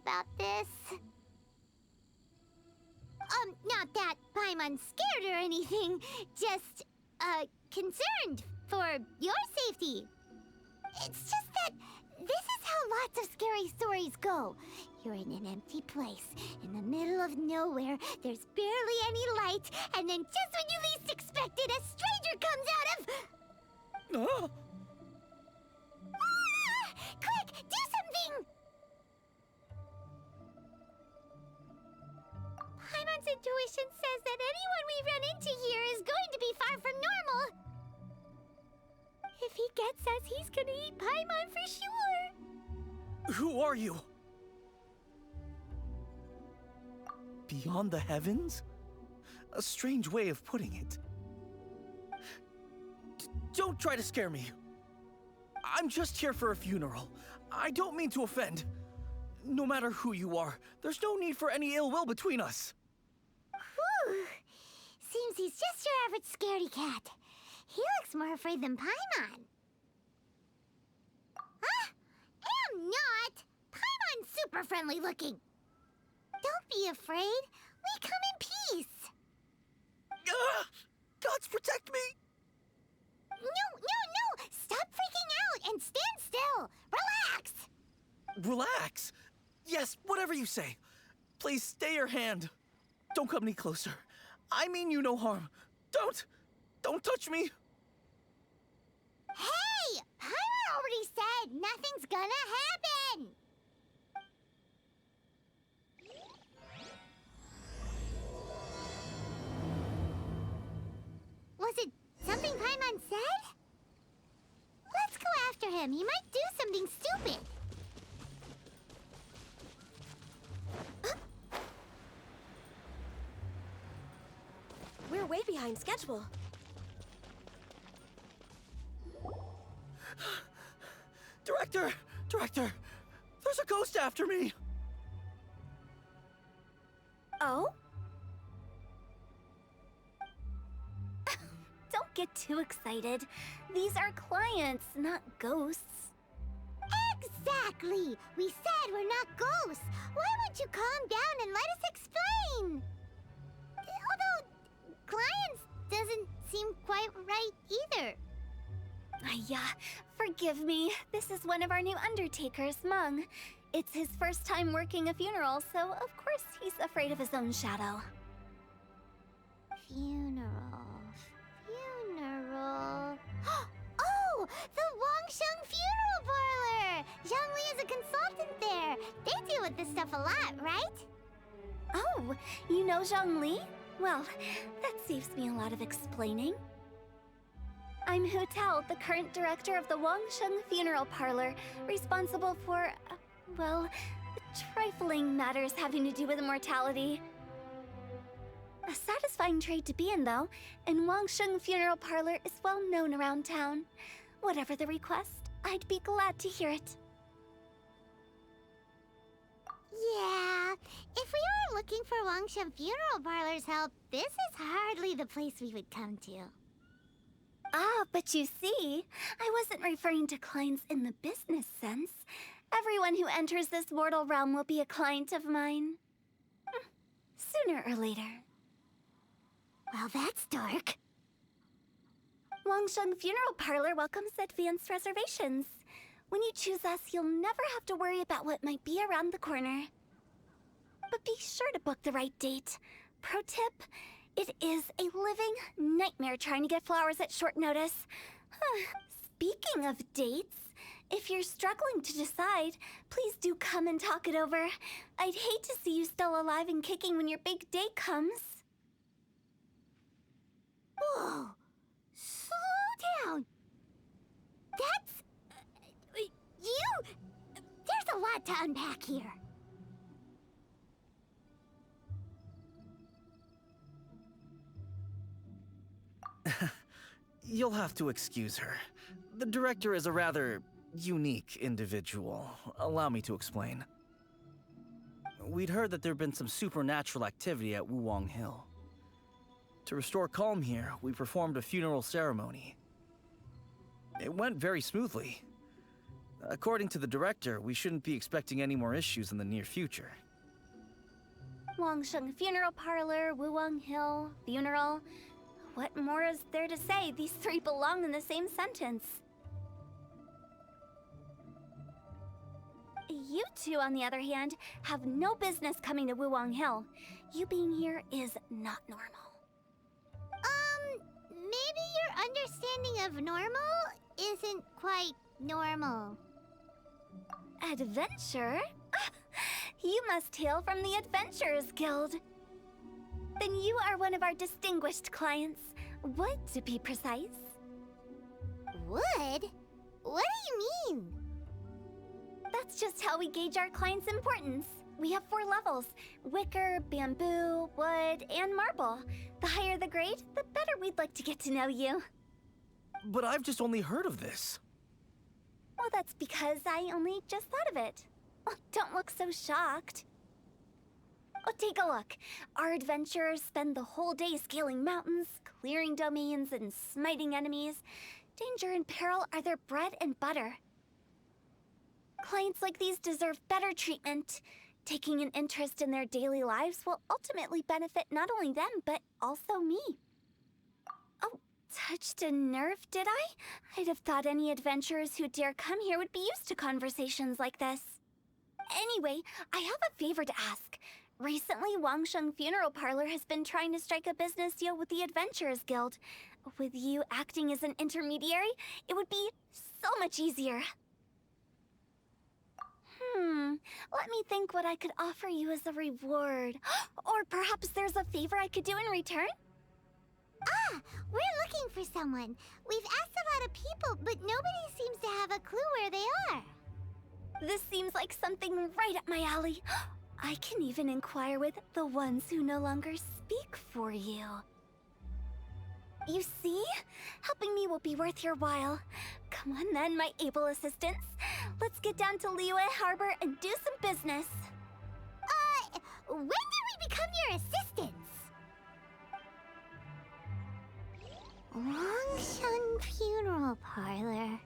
about this. Not that Paimon's scared or anything, just, concerned for your safety. It's just that this is how lots of scary stories go. You're in an empty place, in the middle of nowhere, there's barely any light, and then just when you least expect it, a stranger comes out of... Oh. Ah! Quick, do something! Paimon's intuition says that anyone we run into here is going to be far from normal. If he gets us, he's gonna eat Paimon for sure. Who are you? Beyond the heavens? A strange way of putting it. Don't try to scare me. I'm just here for a funeral. I don't mean to offend. No matter who you are, there's no need for any ill will between us. Whew. Seems he's just your average scaredy cat. He looks more afraid than Paimon. Huh? I'm not! Paimon's super friendly looking. Don't be afraid. We come in peace. Gods protect me! No! Stop freaking out and stand still. Relax. Relax? Yes, whatever you say. Please stay your hand. Don't come any closer. I mean you no harm. Don't touch me. Hey! Paimon already said nothing's gonna happen. Was it something Paimon said? Let's go after him. He might do something stupid. We're way behind schedule. Director, there's a ghost after me. Oh? Don't get too excited. These are clients, not ghosts. Exactly! We said we're not ghosts. Why won't you calm down and let us explain? Although, clients doesn't seem quite right either. Yeah, forgive me. This is one of our new undertakers, Mung. It's his first time working a funeral, so of course he's afraid of his own shadow. Funeral. Oh! The Wangsheng Funeral Parlor! Zhongli is a consultant there. They deal with this stuff a lot, right? Oh, you know Zhongli? Well, that saves me a lot of explaining. I'm Hu Tao, the current director of the Wangsheng Funeral Parlor, responsible for, well, trifling matters having to do with immortality. A satisfying trade to be in, though, and Wangsheng Funeral Parlor is well known around town. Whatever the request, I'd be glad to hear it. Yeah, if we were looking for Wangsheng Funeral Parlor's help, this is hardly the place we would come to. Ah, but you see, I wasn't referring to clients in the business sense. Everyone who enters this mortal realm will be a client of mine. Sooner or later. Well, that's dark. Wangsheng Funeral Parlor welcomes advanced reservations. When you choose us, you'll never have to worry about what might be around the corner. But be sure to book the right date. Pro tip, it is a living nightmare trying to get flowers at short notice. Speaking of dates, if you're struggling to decide, please do come and talk it over. I'd hate to see you still alive and kicking when your big day comes. Whoa! Slow down! That's... There's a lot to unpack here. You'll have to excuse her. The director is a rather unique individual. Allow me to explain. We'd heard that there'd been some supernatural activity at Wuwang Hill. To restore calm here, we performed a funeral ceremony. It went very smoothly. According to the director, we shouldn't be expecting any more issues in the near future. Wangsheng Funeral Parlor, Wuwang Hill, funeral. What more is there to say? These three belong in the same sentence. You two, on the other hand, have no business coming to Wuwang Hill. You being here is not normal. Maybe your understanding of normal isn't quite normal. Adventure? You must hail from the Adventurers Guild. Then you are one of our distinguished clients. Wood, to be precise. Wood? What do you mean? That's just how we gauge our clients' importance. We have 4 levels: wicker, bamboo, wood, and marble. The higher the grade, the better we'd like to get to know you. But I've just only heard of this. Well, that's because I only just thought of it. Oh, don't look so shocked. Oh, take a look. Our adventurers spend the whole day scaling mountains, clearing domains, and smiting enemies. Danger and peril are their bread and butter. Clients like these deserve better treatment. Taking an interest in their daily lives will ultimately benefit not only them, but also me. Oh, touched a nerve, did I? I'd have thought any adventurers who dare come here would be used to conversations like this. Anyway, I have a favor to ask. Recently, Wangsheng Funeral Parlor has been trying to strike a business deal with the Adventurers Guild. With you acting as an intermediary, it would be so much easier. Let me think what I could offer you as a reward. Or perhaps there's a favor I could do in return? Ah, we're looking for someone. We've asked a lot of people, but nobody seems to have a clue where they are. This seems like something right up my alley. I can even inquire with the ones who no longer speak for you. You see? Helping me will be worth your while. Come on then, my able assistants. Let's get down to Liyue Harbor and do some business. When did we become your assistants? Wangsheng Funeral Parlor.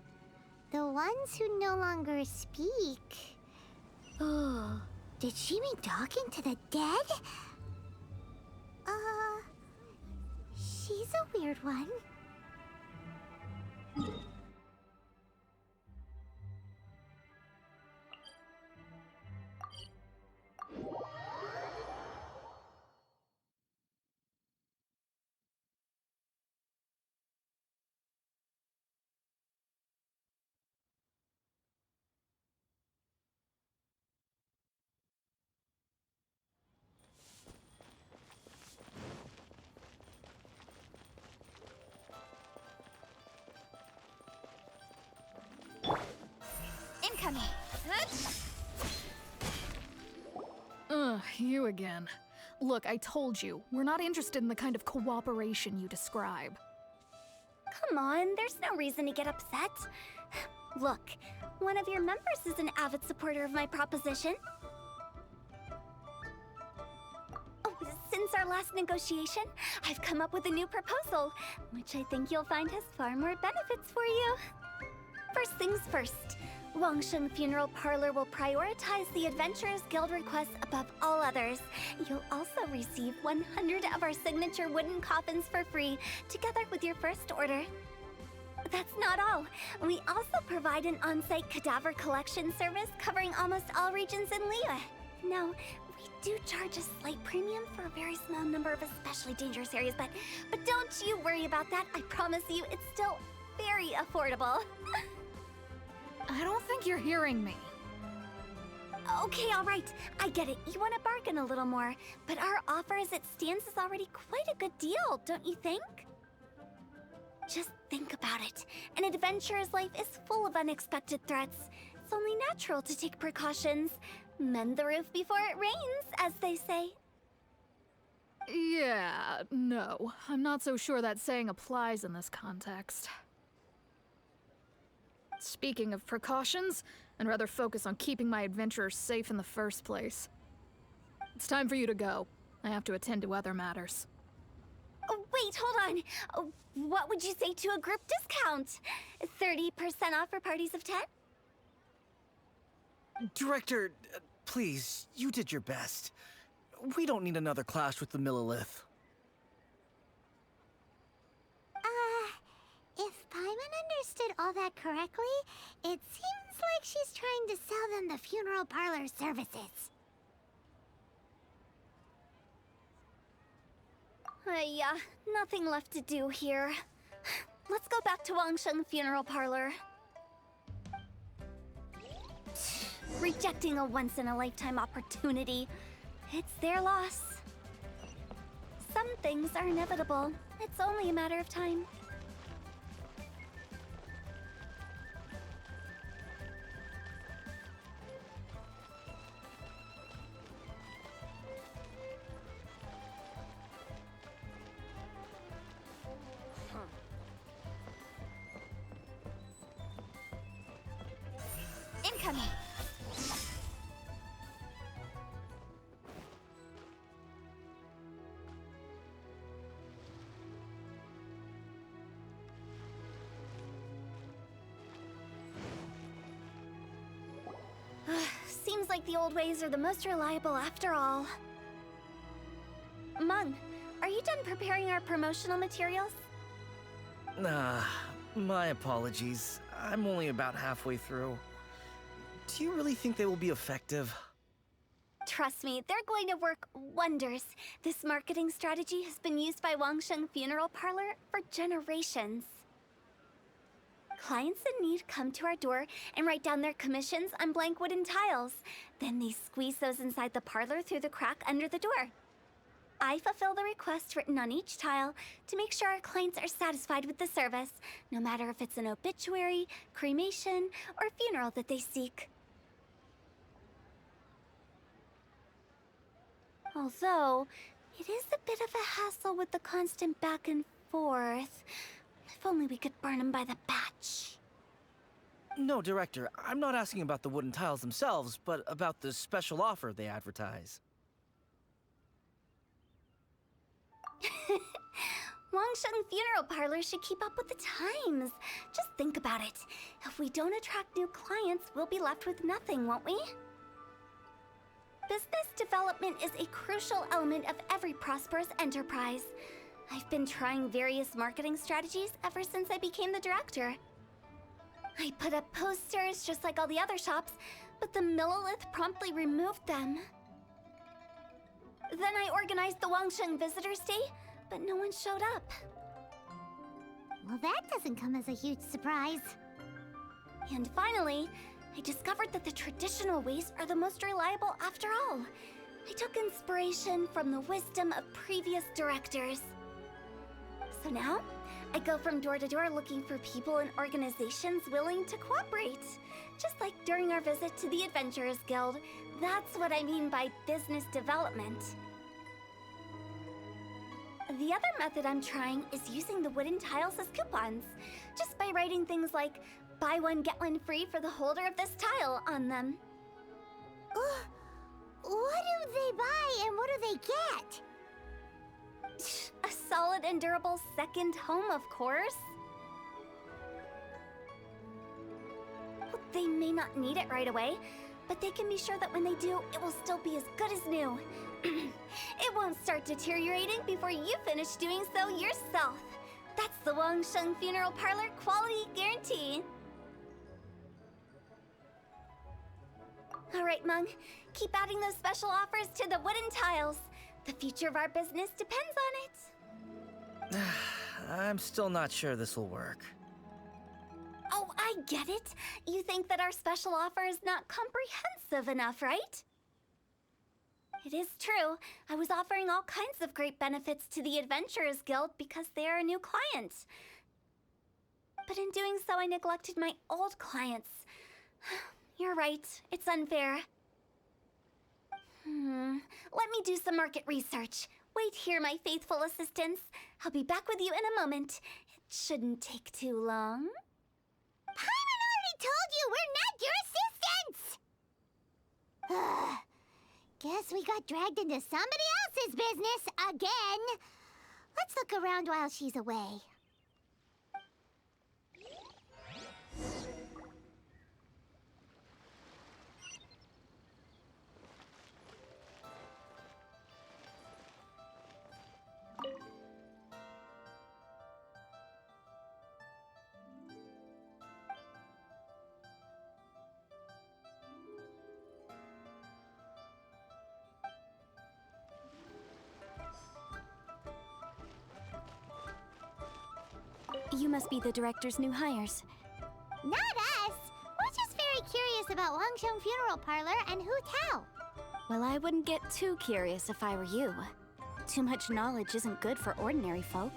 The ones who no longer speak. Oh, did she mean talking to the dead? She's a weird one. Incoming. You again. Look, I told you, we're not interested in the kind of cooperation you describe. Come on, there's no reason to get upset. Look, one of your members is an avid supporter of my proposition. Oh, since our last negotiation, I've come up with a new proposal, which I think you'll find has far more benefits for you. First things first, Wangsheng Funeral Parlor will prioritize the Adventurers Guild requests above all others. You'll also receive 100 of our signature wooden coffins for free, together with your first order. That's not all. We also provide an on-site cadaver collection service covering almost all regions in Liyue. Now, we do charge a slight premium for a very small number of especially dangerous areas, but don't you worry about that. I promise you, it's still very affordable. I don't think you're hearing me. Okay, all right. I get it. You want to bargain a little more, but our offer as it stands is already quite a good deal, don't you think? Just think about it. An adventurer's life is full of unexpected threats. It's only natural to take precautions. Mend the roof before it rains, as they say. Yeah, no. I'm not so sure that saying applies in this context. Speaking of precautions, I'd rather focus on keeping my adventurers safe in the first place. It's time for you to go. I have to attend to other matters. Oh, wait, hold on. What would you say to a group discount? 30% off for parties of 10? Director, please, you did your best. We don't need another clash with the Millilith. If Paimon understood all that correctly, it seems like she's trying to sell them the funeral parlor services. Nothing left to do here. Let's go back to Wangsheng Funeral Parlor. Rejecting a once-in-a-lifetime opportunity. It's their loss. Some things are inevitable. It's only a matter of time. Incoming. Seems like the old ways are the most reliable after all. Mung, are you done preparing our promotional materials? My apologies. I'm only about halfway through. Do you really think they will be effective? Trust me, they're going to work wonders. This marketing strategy has been used by Wangsheng Funeral Parlor for generations. Clients in need come to our door and write down their commissions on blank wooden tiles. Then they squeeze those inside the parlor through the crack under the door. I fulfill the requests written on each tile to make sure our clients are satisfied with the service, no matter if it's an obituary, cremation, or funeral that they seek. Although, it is a bit of a hassle with the constant back and forth. If only we could burn them by the batch. No, Director, I'm not asking about the wooden tiles themselves, but about the special offer they advertise. Wangsheng Funeral Parlor should keep up with the times. Just think about it. If we don't attract new clients, we'll be left with nothing, won't we? Business development is a crucial element of every prosperous enterprise. I've been trying various marketing strategies ever since I became the director. I put up posters just like all the other shops, but the Millilith promptly removed them. Then I organized the Wangsheng Visitors Day, but no one showed up. Well, that doesn't come as a huge surprise. And finally, I discovered that the traditional ways are the most reliable after all. I took inspiration from the wisdom of previous directors. So now, I go from door to door looking for people and organizations willing to cooperate. Just like during our visit to the Adventurers Guild. That's what I mean by business development. The other method I'm trying is using the wooden tiles as coupons. Just by writing things like, buy one, get one free for the holder of this tile on them. What do they buy and what do they get? A solid and durable second home, of course. Well, they may not need it right away, but they can be sure that when they do, it will still be as good as new. It won't start deteriorating before you finish doing so yourself. That's the Wangsheng Funeral Parlor quality guarantee. All right, Mung. Keep adding those special offers to the wooden tiles. The future of our business depends on it. I'm still not sure this will work. Oh, I get it. You think that our special offer is not comprehensive enough, right? It is true. I was offering all kinds of great benefits to the Adventurers Guild because they are a new client. But in doing so, I neglected my old clients. You're right. It's unfair. Let me do some market research. Wait here, my faithful assistants. I'll be back with you in a moment. It shouldn't take too long. Paimon already told you we're not your assistants! Guess we got dragged into somebody else's business again. Let's look around while she's away. You must be the director's new hires. Not us. We're just very curious about Wangsheng Funeral Parlor and Hu Tao. Well, I wouldn't get too curious if I were you. Too much knowledge isn't good for ordinary folk.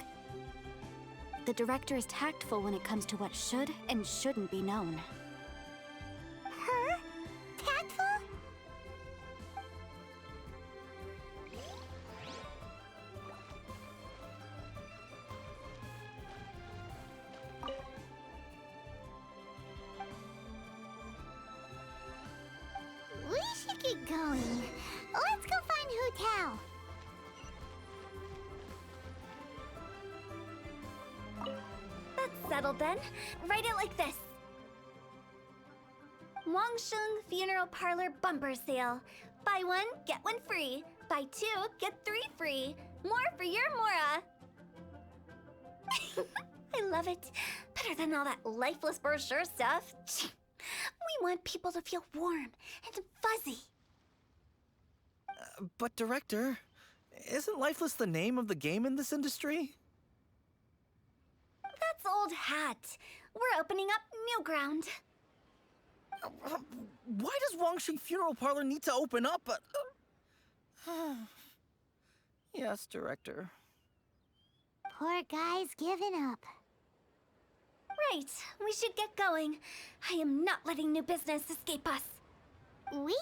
The director is tactful when it comes to what should and shouldn't be known. Her? Tactful? We should get going. Let's go find Hu Tao. That's settled then. Write it like this. Wangsheng Funeral Parlor Bumper Sale. Buy one, get one free. Buy two, get three free. More for your Mora. I love it. Better than all that lifeless brochure stuff. We want people to feel warm and fuzzy. But Director, isn't Lifeless the name of the game in this industry? That's old hat. We're opening up new ground. Why does Wangsheng Funeral Parlor need to open up? Yes, Director. Poor guy's given up. Right, we should get going. I am not letting new business escape us. We?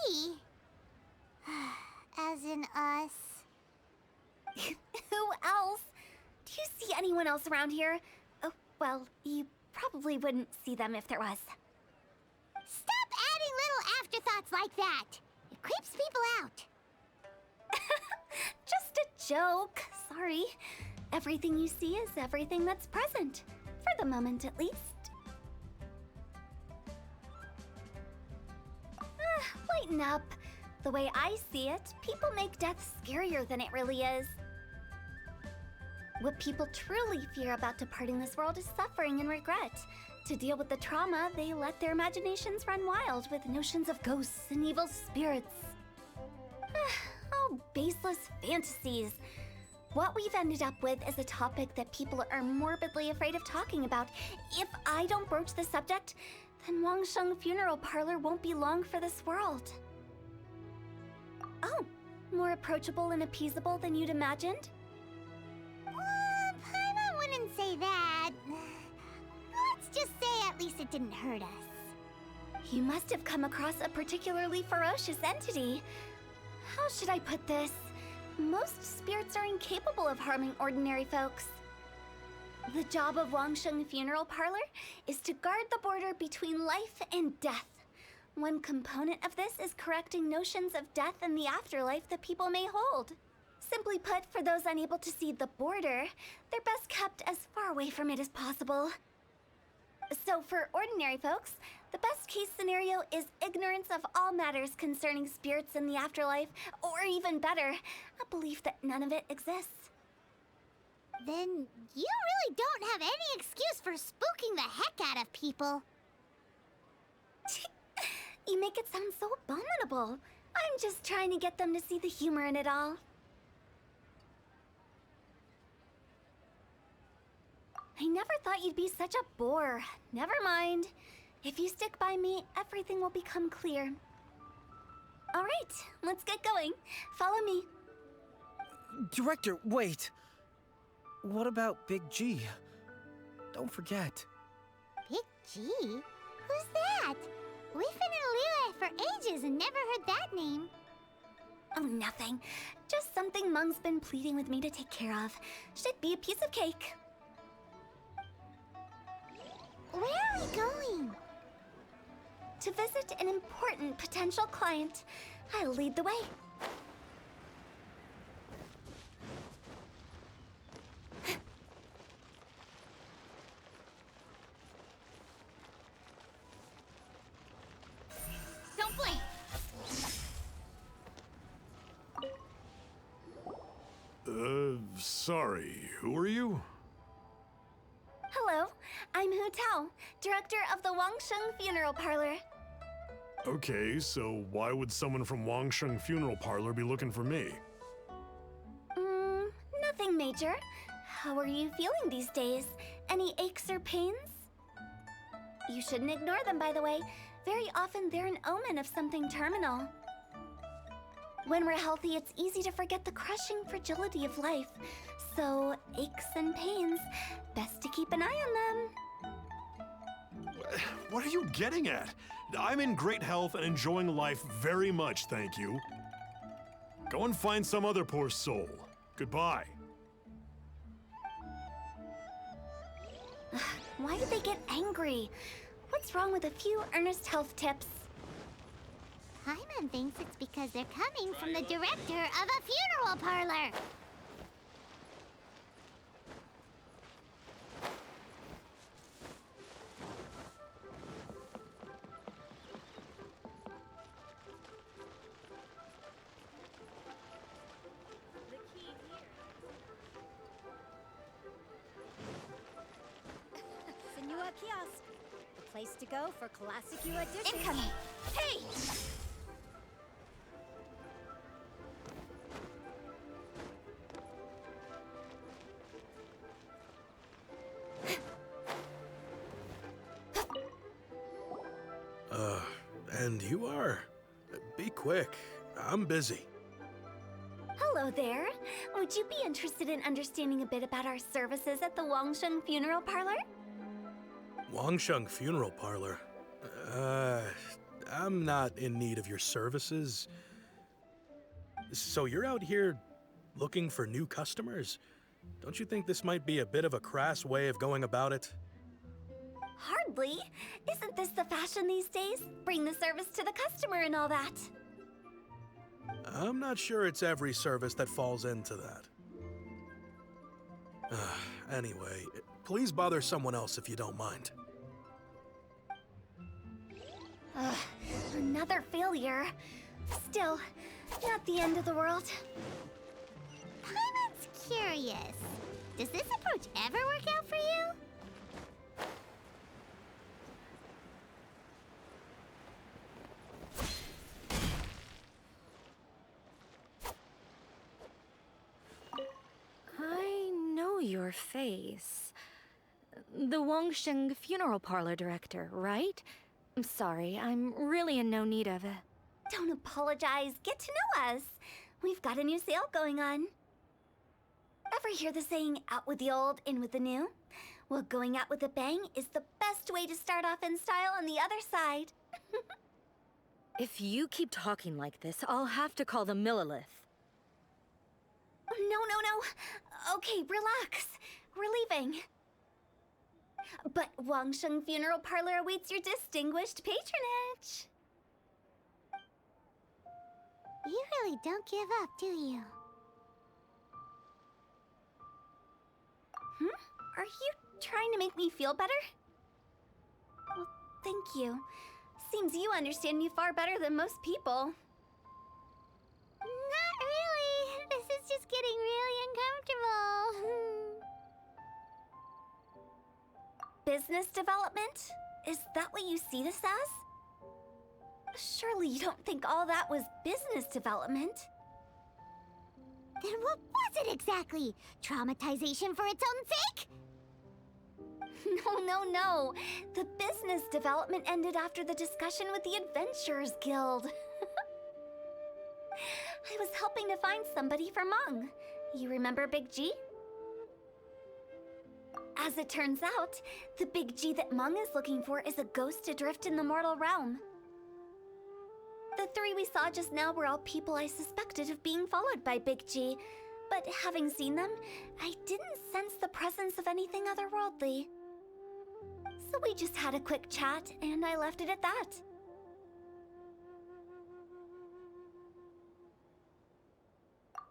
As in us. Who else? Do you see anyone else around here? Oh, well, you probably wouldn't see them if there was. Stop adding little afterthoughts like that. It creeps people out. Just a joke. Sorry. Everything you see is everything that's present. For the moment, at least. Lighten up. The way I see it, people make death scarier than it really is. What people truly fear about departing this world is suffering and regret. To deal with the trauma, they let their imaginations run wild with notions of ghosts and evil spirits. Oh, baseless fantasies. What we've ended up with is a topic that people are morbidly afraid of talking about. If I don't broach the subject, then Wangsheng Funeral Parlor won't be long for this world. Oh, more approachable and appeasable than you'd imagined? Paimon wouldn't say that. Let's just say at least it didn't hurt us. You must have come across a particularly ferocious entity. How should I put this? Most spirits are incapable of harming ordinary folks. The job of Wangsheng Funeral Parlor is to guard the border between life and death. One component of this is correcting notions of death and the afterlife that people may hold. Simply put, for those unable to see the border, they're best kept as far away from it as possible. So for ordinary folks, the best case scenario is ignorance of all matters concerning spirits in the afterlife, or even better, a belief that none of it exists. Then you really don't have any excuse for spooking the heck out of people. You make it sound so abominable. I'm just trying to get them to see the humor in it all. I never thought you'd be such a bore. Never mind. If you stick by me, everything will become clear. All right, let's get going. Follow me. Director, wait. What about Big G? Don't forget. Big G? Who's that? We've been in Liyue for ages and never heard that name. Oh, nothing. Just something Mung's been pleading with me to take care of. Should be a piece of cake. Where are we going? To visit an important potential client. I'll lead the way. Don't blink! Sorry, who are you? Hello, I'm Hu Tao, director of the Wangsheng Funeral Parlor. Okay, so why would someone from Wangsheng Funeral Parlor be looking for me? Nothing major. How are you feeling these days? Any aches or pains? You shouldn't ignore them, by the way. Very often they're an omen of something terminal. When we're healthy, it's easy to forget the crushing fragility of life. So, aches and pains, best to keep an eye on them. What are you getting at? I'm in great health and enjoying life very much, thank you. Go and find some other poor soul. Goodbye. Why did they get angry? What's wrong with a few earnest health tips? Paimon thinks it's because they're coming from the director of a funeral parlor. Senua Kiosk, the place to go for classic U edition. Incoming! Hey! And you are? Be quick. I'm busy. Hello there. Would you be interested in understanding a bit about our services at the Wangsheng Funeral Parlor? Wangsheng Funeral Parlor? I'm not in need of your services. So you're out here looking for new customers? Don't you think this might be a bit of a crass way of going about it? Hardly. Isn't this the fashion these days? Bring the service to the customer and all that. I'm not sure it's every service that falls into that. Anyway, please bother someone else if you don't mind. Another failure. Still, not the end of the world. Paimon's curious. Does this approach ever work out for you? I know your face. The Wangsheng Funeral Parlor director, right? I'm sorry, I'm really in no need of it. Don't apologize. Get to know us. We've got a new sale going on. Ever hear the saying, out with the old, in with the new? Well, going out with a bang is the best way to start off in style on the other side. If you keep talking like this, I'll have to call the Millilith. No. Okay, relax. We're leaving. But Wangsheng Funeral Parlor awaits your distinguished patronage. You really don't give up, do you? Are you trying to make me feel better? Well, thank you. Seems you understand me far better than most people. Not really. This is just getting really uncomfortable. Business development? Is that what you see this as? Surely you don't think all that was business development? Then what was it exactly? Traumatization for its own sake? No. The business development ended after the discussion with the Adventurers Guild. I was helping to find somebody for Meng. You remember Big G? As it turns out, the Big G that Meng is looking for is a ghost adrift in the mortal realm. The three we saw just now were all people I suspected of being followed by Big G, but having seen them, I didn't sense the presence of anything otherworldly. So we just had a quick chat, and I left it at that.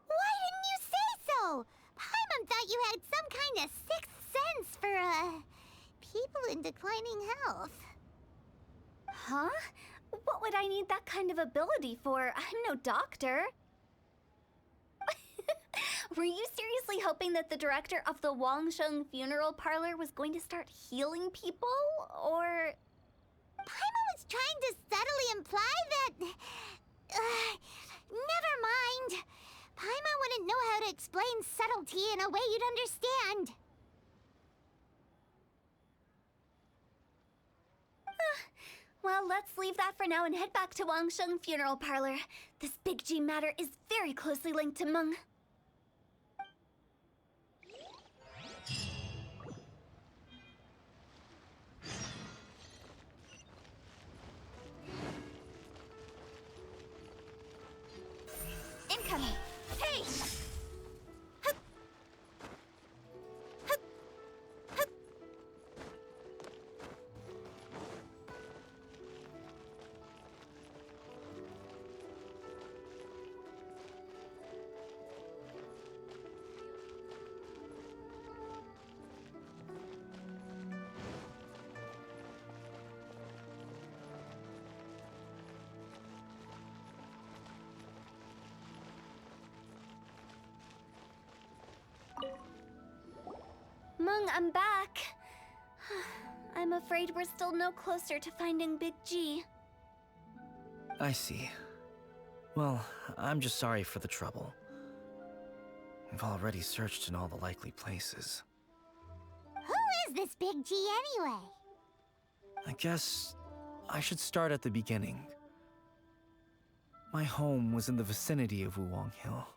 Why didn't you say so? Paimon thought you had some kind of sixth sense for, people in declining health. Huh? What would I need that kind of ability for? I'm no doctor. Were you seriously hoping that the director of the Wangsheng Funeral Parlor was going to start healing people, or...? Paimon was trying to subtly imply that... never mind. Paimon wouldn't know how to explain subtlety in a way you'd understand. Well, let's leave that for now and head back to Wangsheng Funeral Parlor. This Big G matter is very closely linked to Meng. Incoming! Hey! Hup. Hup. Hup. Meng, I'm back. I'm afraid we're still no closer to finding Big G. I see. Well, I'm just sorry for the trouble. We've already searched in all the likely places. Who is this Big G anyway? I guess I should start at the beginning. My home was in the vicinity of Wuwang Hill.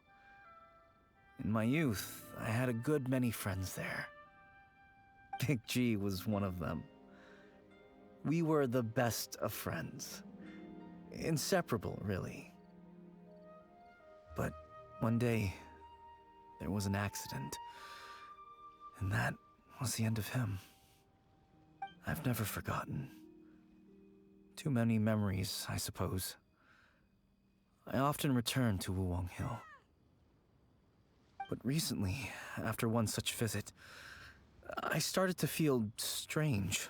In my youth, I had a good many friends there. Big G was one of them. We were the best of friends. Inseparable, really. But one day, there was an accident. And that was the end of him. I've never forgotten. Too many memories, I suppose. I often return to Wuwang Hill. But recently, after one such visit, I started to feel strange.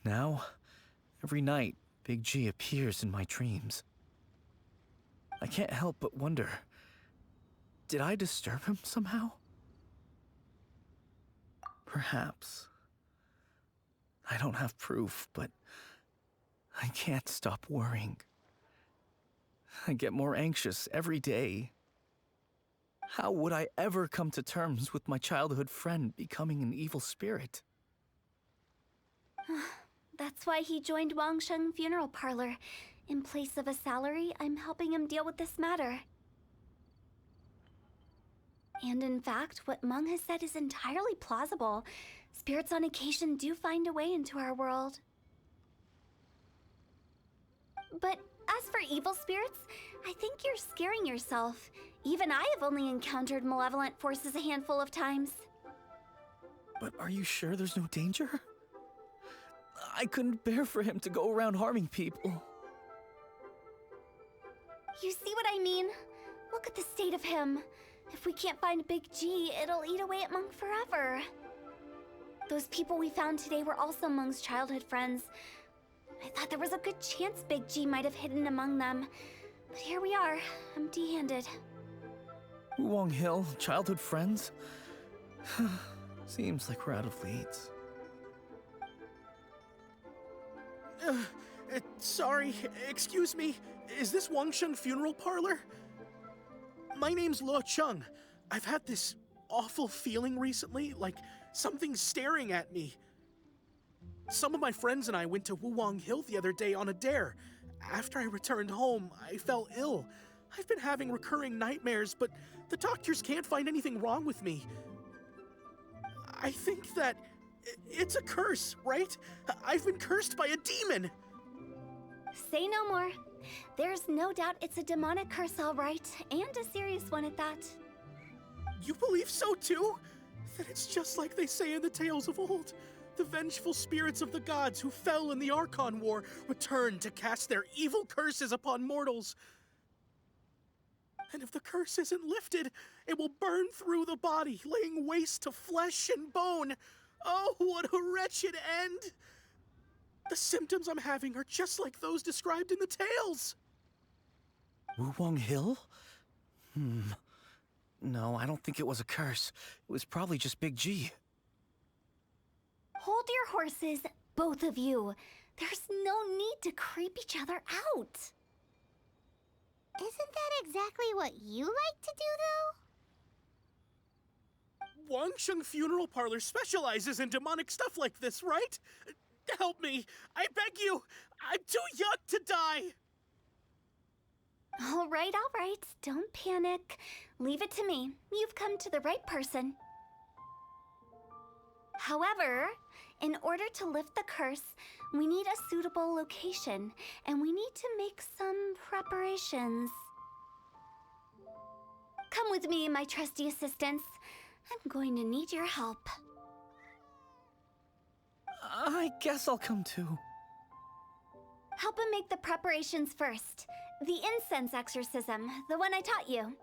Now, every night, Big G appears in my dreams. I can't help but wonder, did I disturb him somehow? Perhaps. I don't have proof, but I can't stop worrying. I get more anxious every day. How would I ever come to terms with my childhood friend becoming an evil spirit? That's why he joined Wangsheng Funeral Parlor. In place of a salary, I'm helping him deal with this matter. And in fact, what Meng has said is entirely plausible. Spirits on occasion do find a way into our world. But as for evil spirits, I think you're scaring yourself. Even I have only encountered malevolent forces a handful of times. But are you sure there's no danger? I couldn't bear for him to go around harming people. You see what I mean? Look at the state of him. If we can't find Big G, it'll eat away at Meng forever. Those people we found today were also Meng's childhood friends. I thought there was a good chance Big G might have hidden among them. But here we are, empty-handed. Wuwang Hill, childhood friends? Seems like we're out of leads. Sorry, excuse me. Is this Wangsheng Funeral Parlor? My name's Luo Chung. I've had this awful feeling recently, like something's staring at me. Some of my friends and I went to Wuwang Hill the other day on a dare. After I returned home, I fell ill. I've been having recurring nightmares, but the doctors can't find anything wrong with me. I think that it's a curse, right? I've been cursed by a demon. Say no more. There's no doubt it's a demonic curse, all right, and a serious one at that. You believe so too? Then it's just like they say in the tales of old. The vengeful spirits of the gods who fell in the Archon War return to cast their evil curses upon mortals. And if the curse isn't lifted, it will burn through the body, laying waste to flesh and bone. Oh, what a wretched end! The symptoms I'm having are just like those described in the tales. Wuwang Hill? No, I don't think it was a curse. It was probably just Big G. Hold your horses, both of you. There's no need to creep each other out. Isn't that exactly what you like to do, though? Wangsheng Funeral Parlor specializes in demonic stuff like this, right? Help me! I beg you! I'm too young to die! All right. Don't panic. Leave it to me. You've come to the right person. However, in order to lift the curse, we need a suitable location, and we need to make some preparations. Come with me, my trusty assistants. I'm going to need your help. I guess I'll come too. Help him make the preparations first. The incense exorcism, the one I taught you.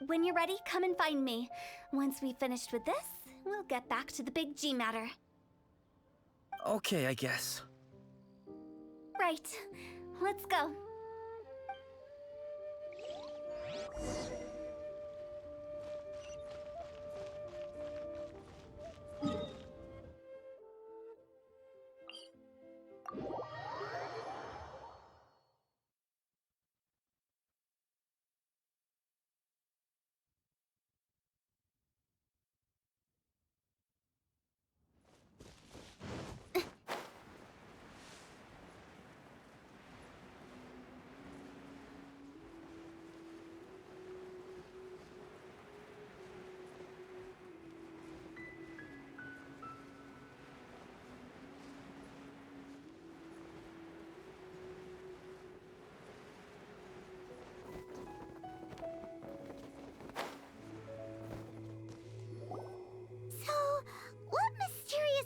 When you're ready, come and find me. Once we've finished with this, we'll get back to the big G matter. Okay, I guess. Right. Let's go.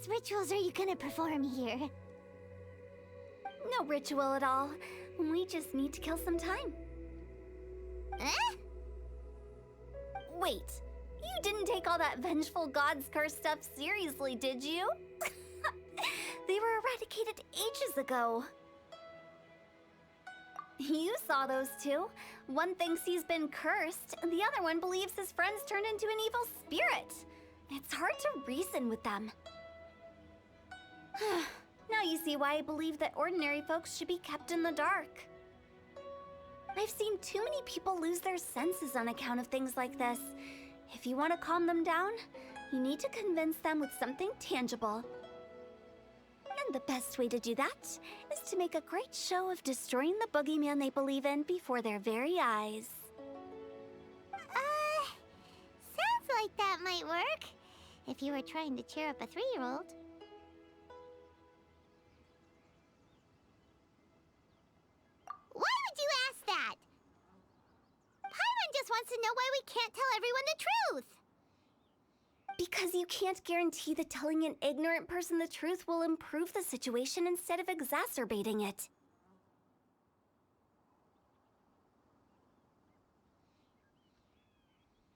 Rituals are you gonna perform here? No ritual at all. We just need to kill some time. Eh? Wait, you didn't take all that vengeful God's curse stuff seriously, did you? They were eradicated ages ago. You saw those two. One thinks he's been cursed, and the other one believes his friends turned into an evil spirit. It's hard to reason with them. Now you see why I believe that ordinary folks should be kept in the dark. I've seen too many people lose their senses on account of things like this. If you want to calm them down, you need to convince them with something tangible. And the best way to do that is to make a great show of destroying the boogeyman they believe in before their very eyes. Sounds like that might work. If you were trying to cheer up a 3-year-old. Why would you ask that? Paimon just wants to know why we can't tell everyone the truth. Because you can't guarantee that telling an ignorant person the truth will improve the situation instead of exacerbating it.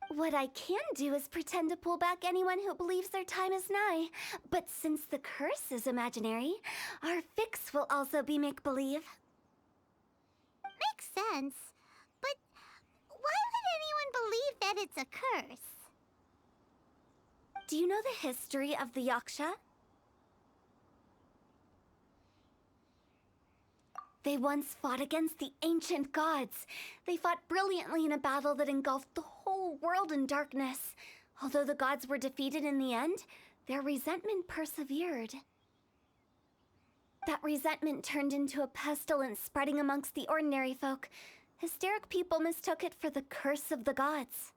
What I can do is pretend to pull back anyone who believes their time is nigh. But since the curse is imaginary, our fix will also be make-believe. Makes sense. But why would anyone believe that it's a curse? Do you know the history of the Yaksha? They once fought against the ancient gods. They fought brilliantly in a battle that engulfed the whole world in darkness. Although the gods were defeated in the end, their resentment persevered. That resentment turned into a pestilence spreading amongst the ordinary folk. Hysteric people mistook it for the curse of the gods.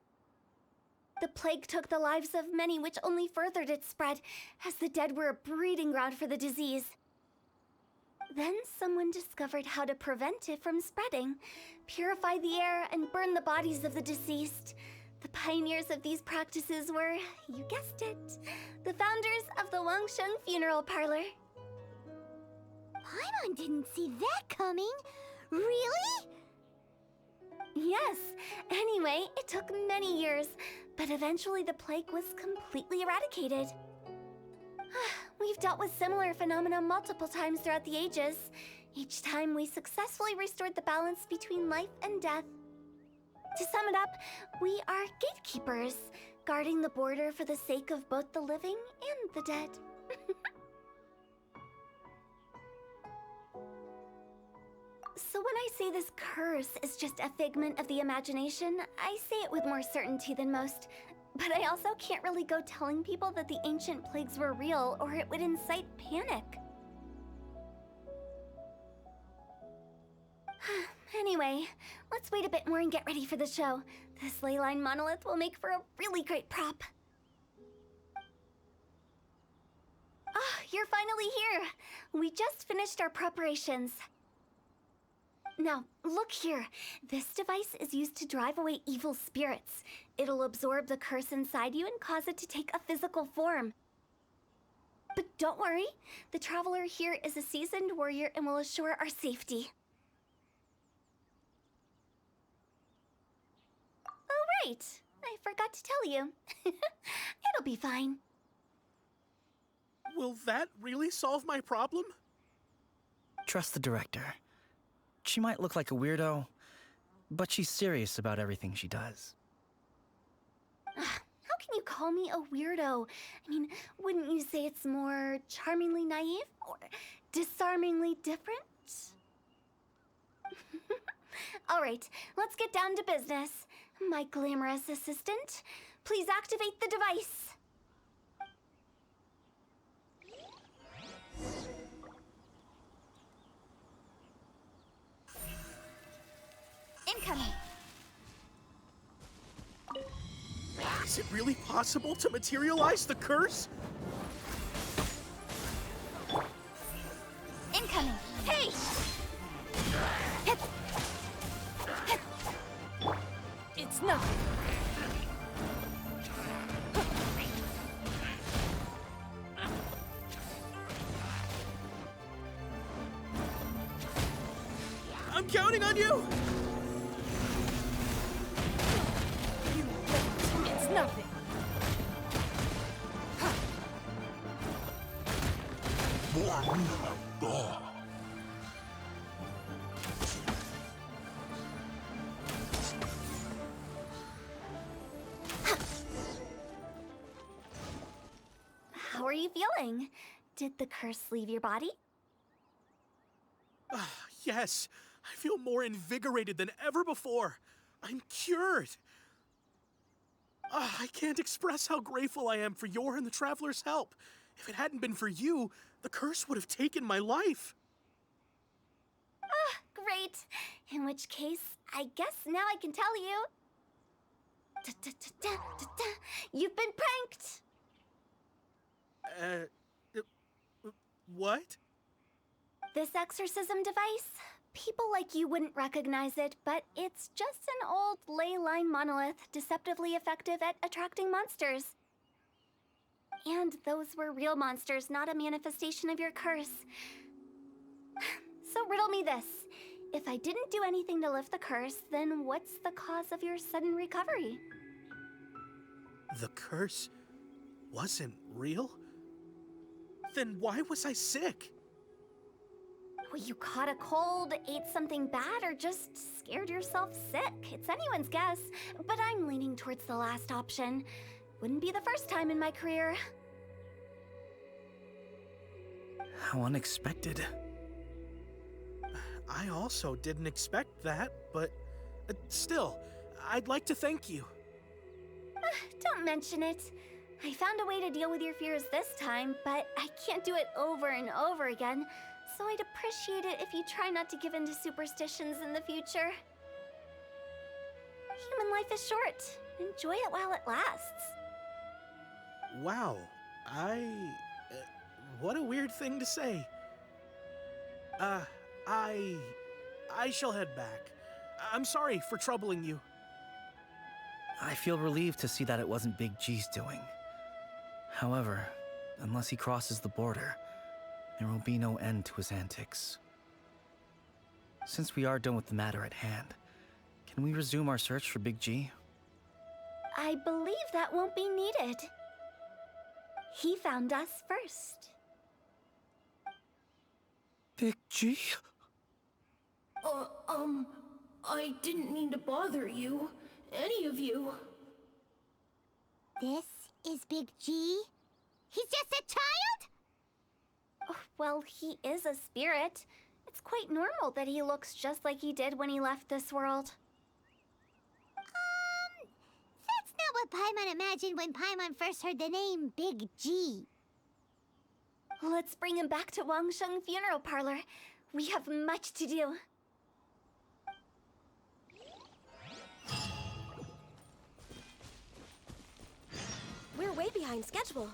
The plague took the lives of many, which only furthered its spread, as the dead were a breeding ground for the disease. Then someone discovered how to prevent it from spreading, purify the air, and burn the bodies of the deceased. The pioneers of these practices were, you guessed it, the founders of the Wangsheng Funeral Parlor. Paimon didn't see that coming. Really? Yes. Anyway, it took many years, but eventually the plague was completely eradicated. We've dealt with similar phenomena multiple times throughout the ages. Each time we successfully restored the balance between life and death. To sum it up, we are gatekeepers, guarding the border for the sake of both the living and the dead. So when I say this curse is just a figment of the imagination, I say it with more certainty than most. But I also can't really go telling people that the ancient plagues were real, or it would incite panic. Anyway, let's wait a bit more and get ready for the show. This ley line monolith will make for a really great prop. Ah, you're finally here! We just finished our preparations. Now, look here. This device is used to drive away evil spirits. It'll absorb the curse inside you and cause it to take a physical form. But don't worry, the traveler here is a seasoned warrior and will assure our safety. Oh, right. I forgot to tell you. It'll be fine. Will that really solve my problem? Trust the director. She might look like a weirdo, but she's serious about everything she does. How can you call me a weirdo? I mean, wouldn't you say it's more charmingly naive or disarmingly different? All right, let's get down to business. My glamorous assistant, please activate the device. Incoming. Is it really possible to materialize the curse? Incoming. Hey! Hip. Hip. It's nothing. I'm counting on you! It's nothing. How are you feeling? Did the curse leave your body? Yes, I feel more invigorated than ever before. I'm cured. I can't express how grateful I am for your and the Traveler's help. If it hadn't been for you, the curse would have taken my life. Great. In which case, I guess now I can tell you. You've been pranked! What? This exorcism device? People like you wouldn't recognize it, but it's just an old ley line monolith deceptively effective at attracting monsters. And those were real monsters, not a manifestation of your curse. So riddle me this. If I didn't do anything to lift the curse, then what's the cause of your sudden recovery? The curse wasn't real? Then why was I sick? Well, you caught a cold, ate something bad, or just scared yourself sick. It's anyone's guess, but I'm leaning towards the last option. Wouldn't be the first time in my career. How unexpected. I also didn't expect that, but still, I'd like to thank you. Don't mention it. I found a way to deal with your fears this time, but I can't do it over and over again, so I'd appreciate it if you try not to give in to superstitions in the future. Human life is short. Enjoy it while it lasts. Wow, what a weird thing to say. I shall head back. I'm sorry for troubling you. I feel relieved to see that it wasn't Big G's doing. However, unless he crosses the border, there will be no end to his antics. Since we are done with the matter at hand, can we resume our search for Big G? I believe that won't be needed. He found us first. Big G? I didn't mean to bother you. Any of you. This is Big G? He's just a child? Oh, well, he is a spirit. It's quite normal that he looks just like he did when he left this world. That's not what Paimon imagined when Paimon first heard the name Big G. Let's bring him back to Wangsheng Funeral Parlor. We have much to do. We're way behind schedule.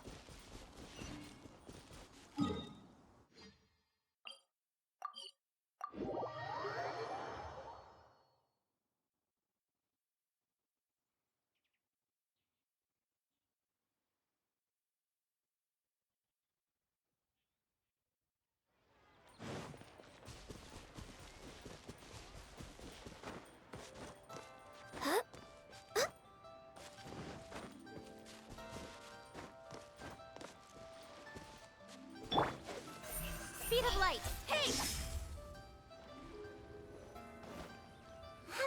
Speed of light. Hey!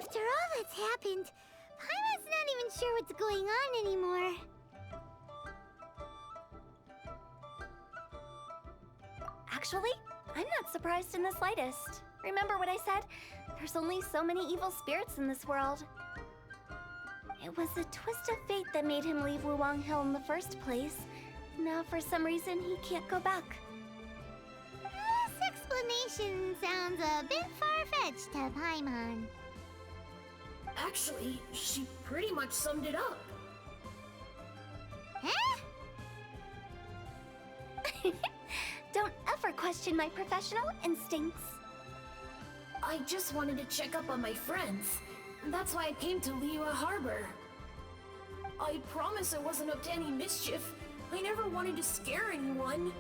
After all that's happened, Paimon's not even sure what's going on anymore. Actually, I'm not surprised in the slightest. Remember what I said? There's only so many evil spirits in this world. It was a twist of fate that made him leave Wuwang Hill in the first place. Now, for some reason, he can't go back. This explanation sounds a bit far-fetched to Paimon. Actually, she pretty much summed it up. Huh? Don't ever question my professional instincts. I just wanted to check up on my friends. That's why I came to Liyue Harbor. I promise I wasn't up to any mischief. I never wanted to scare anyone.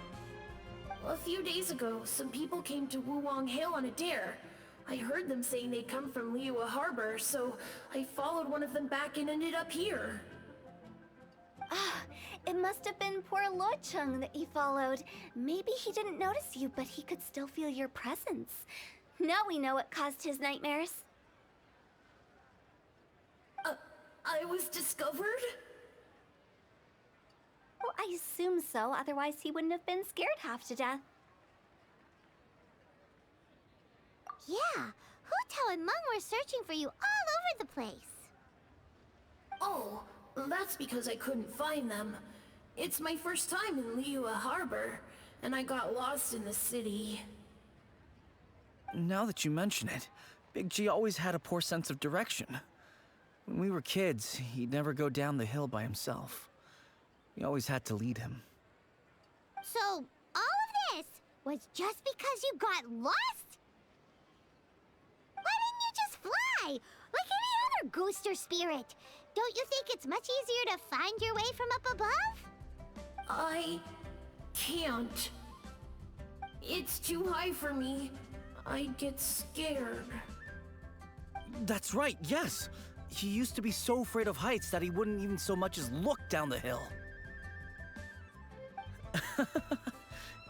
A few days ago, some people came to Wuwang Hill on a dare. I heard them saying they'd come from Liyue Harbor, so I followed one of them back and ended up here. Ah, it must have been poor Lo Chung that you followed. Maybe he didn't notice you, but he could still feel your presence. Now we know what caused his nightmares. I was discovered? Well, I assume so, otherwise he wouldn't have been scared half to death. Yeah, Hu Tao and Meng were searching for you all over the place. Oh, that's because I couldn't find them. It's my first time in Liyue Harbor, and I got lost in the city. Now that you mention it, Big G always had a poor sense of direction. When we were kids, he'd never go down the hill by himself. We always had to lead him. So, all of this was just because you got lost? Why didn't you just fly? Like any other ghost or spirit? Don't you think it's much easier to find your way from up above? I can't. It's too high for me. I'd get scared. That's right, yes! He used to be so afraid of heights that he wouldn't even so much as look down the hill.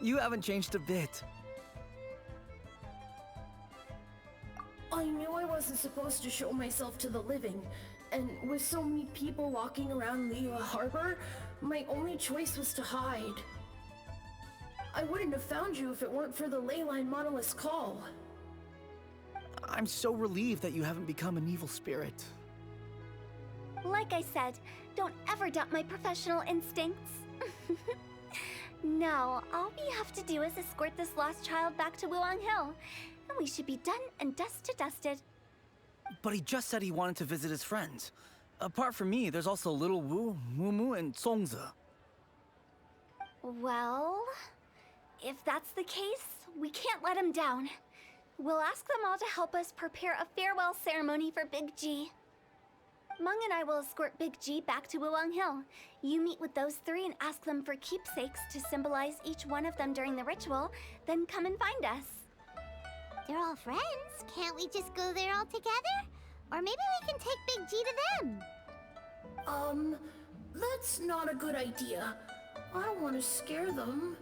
You haven't changed a bit. I knew I wasn't supposed to show myself to the living, and with so many people walking around Liyue Harbor, my only choice was to hide. I wouldn't have found you if it weren't for the Leyline Monolith's call. I'm so relieved that you haven't become an evil spirit. Like I said, don't ever doubt my professional instincts. Now, all we have to do is escort this lost child back to Wuwang Hill, and we should be done and dusted. But he just said he wanted to visit his friends. Apart from me, there's also Little Wu, Mumu, and Songze. Well, if that's the case, we can't let him down. We'll ask them all to help us prepare a farewell ceremony for Big G. Meng and I will escort Big G back to Wuwang Hill. You meet with those three and ask them for keepsakes to symbolize each one of them during the ritual, then come and find us. They're all friends. Can't we just go there all together? Or maybe we can take Big G to them. That's not a good idea. I don't want to scare them.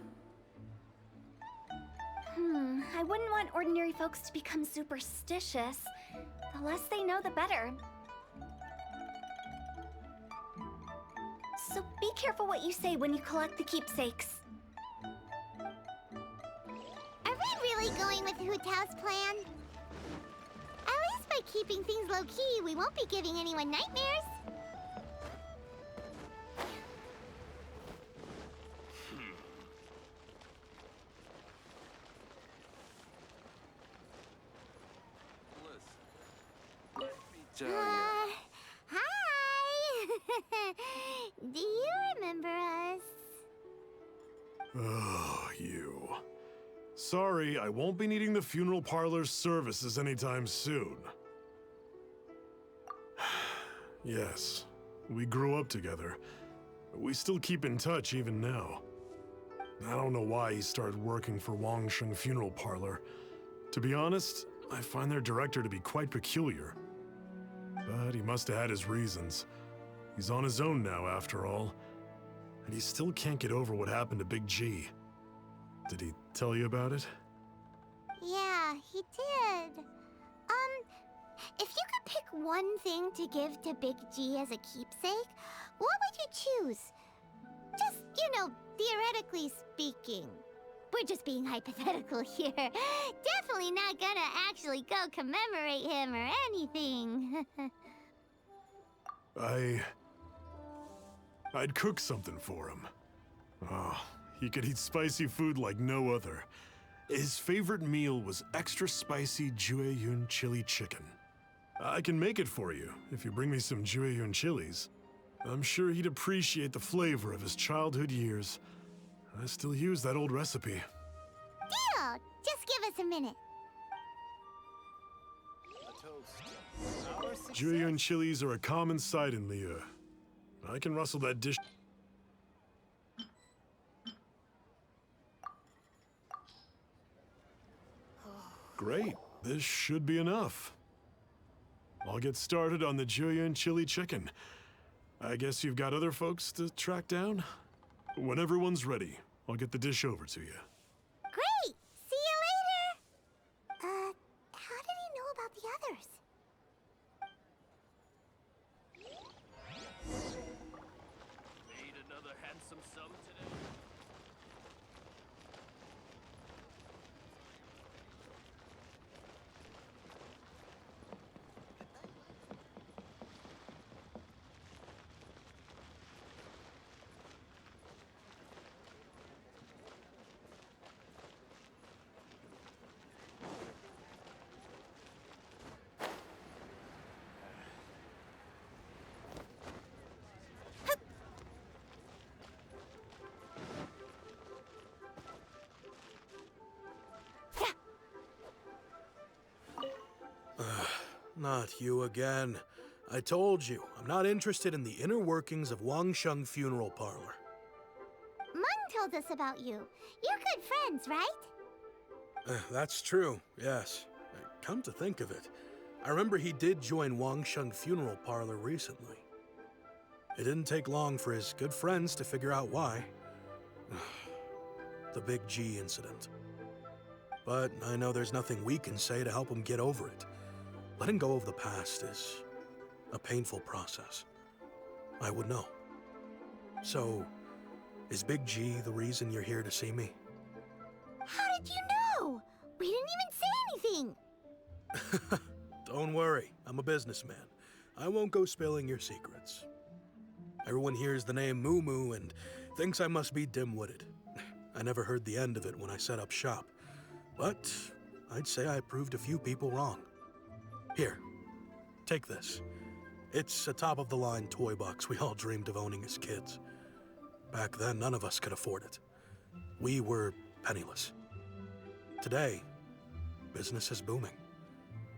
I wouldn't want ordinary folks to become superstitious. The less they know, the better. So be careful what you say when you collect the keepsakes. Are we really going with Hu Tao's plan? At least by keeping things low-key, we won't be giving anyone nightmares. Hi! Do you remember us? Oh, you. Sorry, I won't be needing the funeral parlor's services anytime soon. Yes, we grew up together. We still keep in touch even now. I don't know why he started working for Wangsheng Funeral Parlor. To be honest, I find their director to be quite peculiar. But he must have had his reasons. He's on his own now, after all. And he still can't get over what happened to Big G. Did he tell you about it? Yeah, he did. If you could pick one thing to give to Big G as a keepsake, what would you choose? Just, theoretically speaking. We're just being hypothetical here. Definitely not gonna actually go commemorate him or anything. I'd cook something for him. Oh, he could eat spicy food like no other. His favorite meal was extra spicy Jueyun chili chicken. I can make it for you if you bring me some Jueyun chilies. I'm sure he'd appreciate the flavor of his childhood years. I still use that old recipe. Deal! Just give us a minute. Jueyun chilies are a common sight in Liyue. I can rustle that dish. Great, this should be enough. I'll get started on the Jueyun chili chicken. I guess you've got other folks to track down? When everyone's ready, I'll get the dish over to you. Great! See you later! How did he know about the others? Made another handsome sum today. Not you again. I told you, I'm not interested in the inner workings of Wangsheng Funeral Parlor. Mun told us about you. You're good friends, right? That's true, yes. Come to think of it, I remember he did join Wangsheng Funeral Parlor recently. It didn't take long for his good friends to figure out why. The Big G incident. But I know there's nothing we can say to help him get over it. Letting go of the past is a painful process. I would know. So, is Big G the reason you're here to see me? How did you know? We didn't even say anything. Don't worry, I'm a businessman. I won't go spilling your secrets. Everyone hears the name Moo Moo and thinks I must be dim-witted. I never heard the end of it when I set up shop. But I'd say I proved a few people wrong. Here, take this. It's a top-of-the-line toy box we all dreamed of owning as kids. Back then, none of us could afford it. We were penniless. Today, business is booming.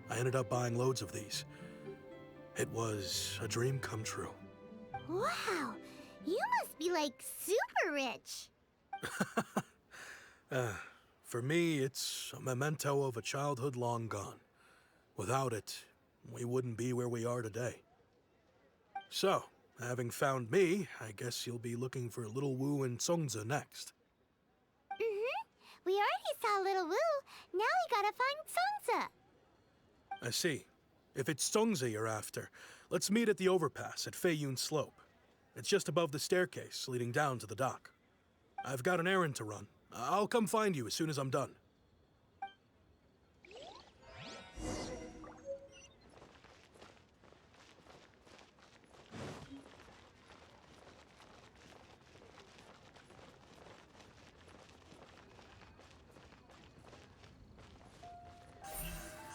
I ended up buying loads of these. It was a dream come true. Wow, you must be like super rich. For me, it's a memento of a childhood long gone. Without it, we wouldn't be where we are today. So, having found me, I guess you'll be looking for Little Wu and Songza next. We already saw Little Wu. Now we gotta find Songza. I see. If it's Songza you're after, let's meet at the overpass at Feiyun Slope. It's just above the staircase leading down to the dock. I've got an errand to run. I'll come find you as soon as I'm done.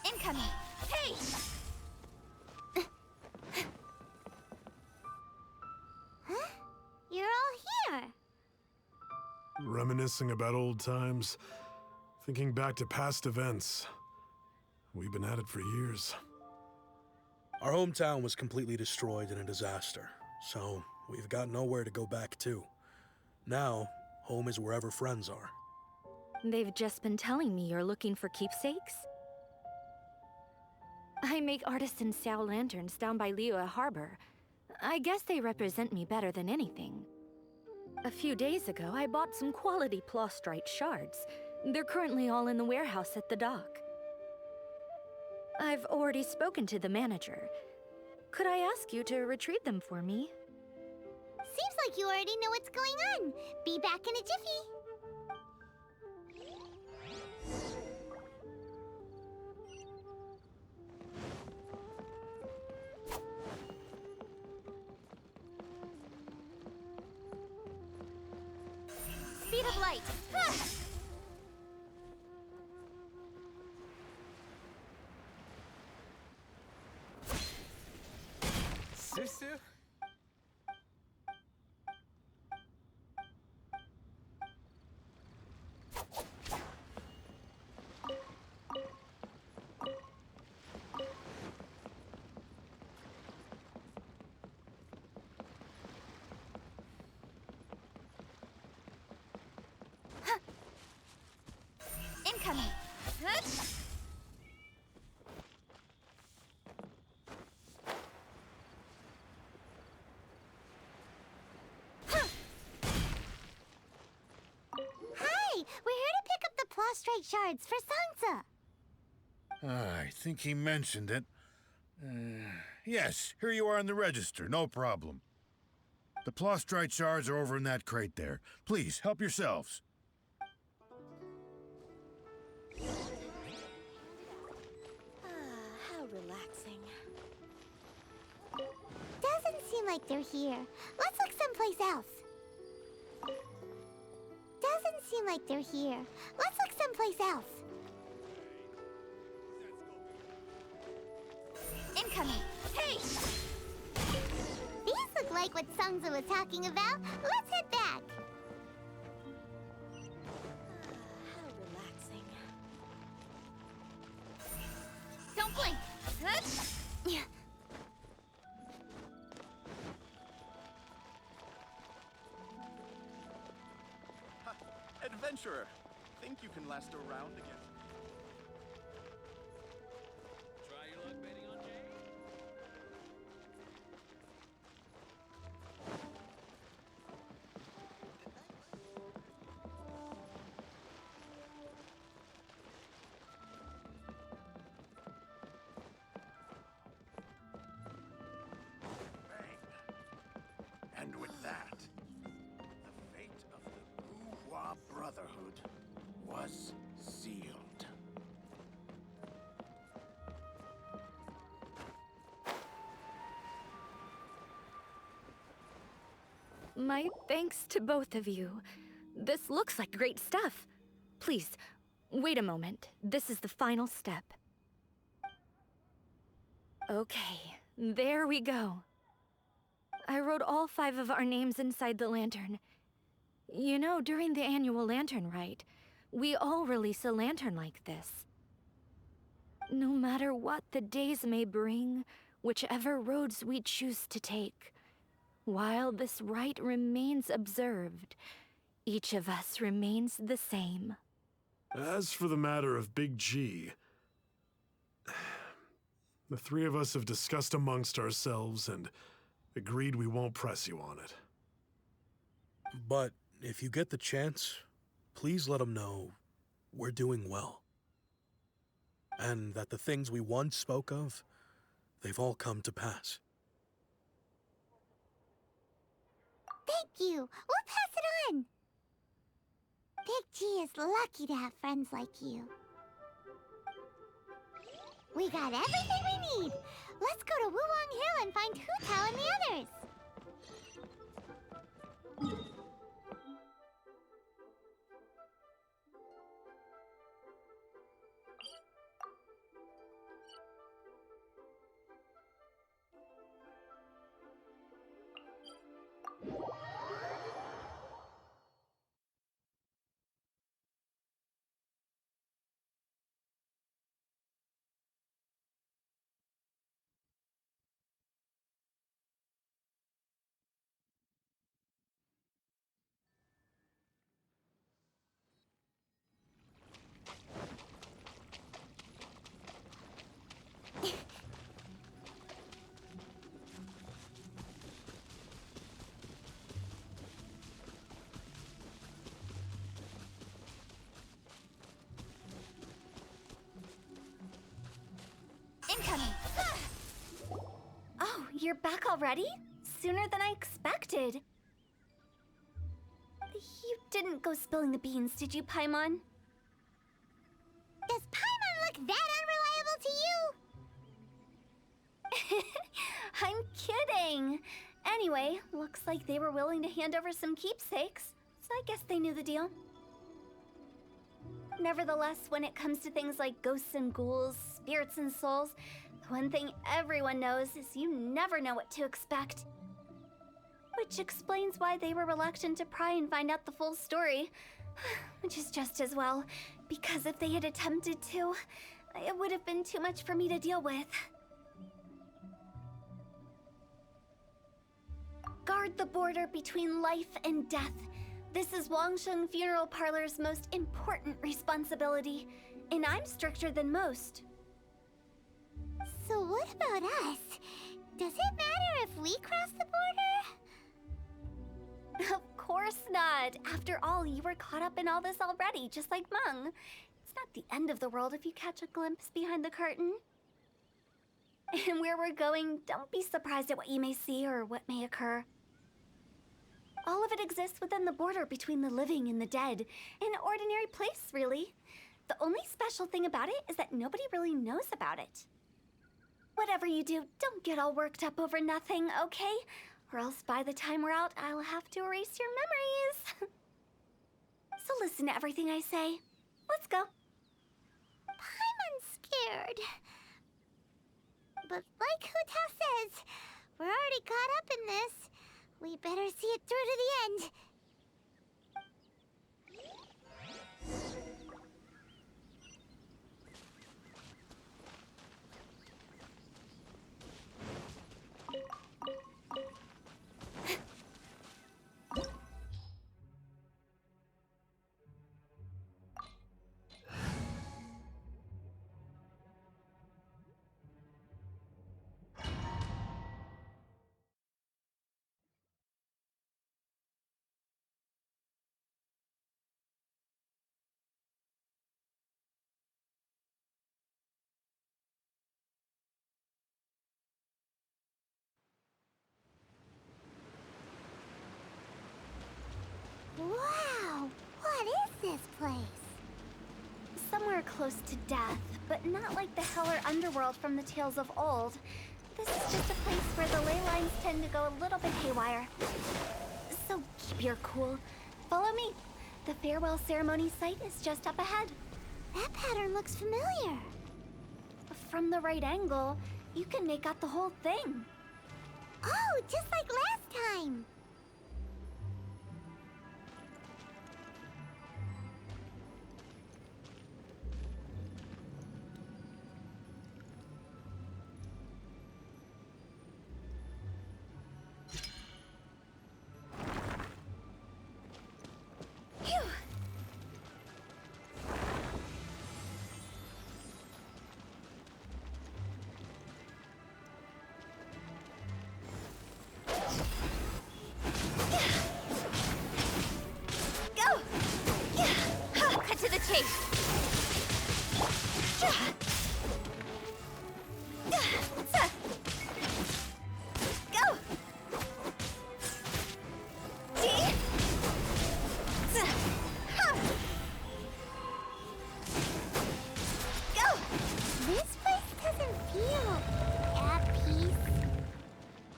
Incoming! Hey! reminiscing about old times, thinking back to past events. We've been at it for years. Our hometown was completely destroyed in a disaster, so we've got nowhere to go back to. Now, home is wherever friends are. They've just been telling me you're looking for keepsakes. I make artisan Xiao lanterns down by Liyue Harbor. I guess they represent me better than anything. A few days ago, I bought some quality plastrite shards. They're currently all in the warehouse at the dock. I've already spoken to the manager. Could I ask you to retrieve them for me? Seems like you already know what's going on. Be back in a jiffy. Speed of light! Susu? Incoming! Hi, we're here to pick up the plastrite shards for Sansa. I think he mentioned it. Yes, here you are on the register, no problem. The plastrite shards are over in that crate there. Please, help yourselves. How relaxing. Doesn't seem like they're here. Let's look someplace else. Doesn't seem like they're here. Let's look someplace else. Incoming! Hey! These look like what Sansa was talking about. Let's head back. How relaxing. Don't blink. Adventurer, think you can last a round again? Try your luck betting on Jay? Bang. And with that, the fate of the Bourgeois Brotherhood was sealed. My thanks to both of you. This looks like great stuff. Please, wait a moment. This is the final step. Okay, there we go. I wrote all 5 of our names inside the lantern. You know, during the annual lantern rite, we all release a lantern like this. No matter what the days may bring, whichever roads we choose to take, while this rite remains observed, each of us remains the same. As for the matter of Big G, the 3 of us have discussed amongst ourselves and agreed we won't press you on it. But if you get the chance, please let them know we're doing well. And that the things we once spoke of, they've all come to pass. Thank you. We'll pass it on. Big G is lucky to have friends like you. We got everything we need. Let's go to Wuwang Hill and find Hu Tao and the others. you're back already? Sooner than I expected. You didn't go spilling the beans, did you, Paimon? Does Paimon look that unreliable to you? I'm kidding. Anyway, looks like they were willing to hand over some keepsakes, so I guess they knew the deal. Nevertheless, when it comes to things like ghosts and ghouls, spirits and souls, the one thing everyone knows is you never know what to expect. Which explains why they were reluctant to pry and find out the full story. Which is just as well, because if they had attempted to, it would have been too much for me to deal with. Guard the border between life and death. This is Wangsheng Funeral Parlor's most important responsibility, and I'm stricter than most. So what about us? Does it matter if we cross the border? Of course not. After all, you were caught up in all this already, just like Meng. It's not the end of the world if you catch a glimpse behind the curtain. And where we're going, don't be surprised at what you may see or what may occur. All of it exists within the border between the living and the dead. An ordinary place, really. The only special thing about it is that nobody really knows about it. Whatever you do, don't get all worked up over nothing, okay? Or else by the time we're out, I'll have to erase your memories. So listen to everything I say. Let's go. Paimon's scared. But like Hu-Tao says, we're already caught up in this. We better see it through to the end. Wow! What is this place? Somewhere close to death, but not like the hell or underworld from the tales of old. This is just a place where the ley lines tend to go a little bit haywire. So keep your cool. Follow me. The farewell ceremony site is just up ahead. That pattern looks familiar. From the right angle, you can make out the whole thing. Oh, just like last time.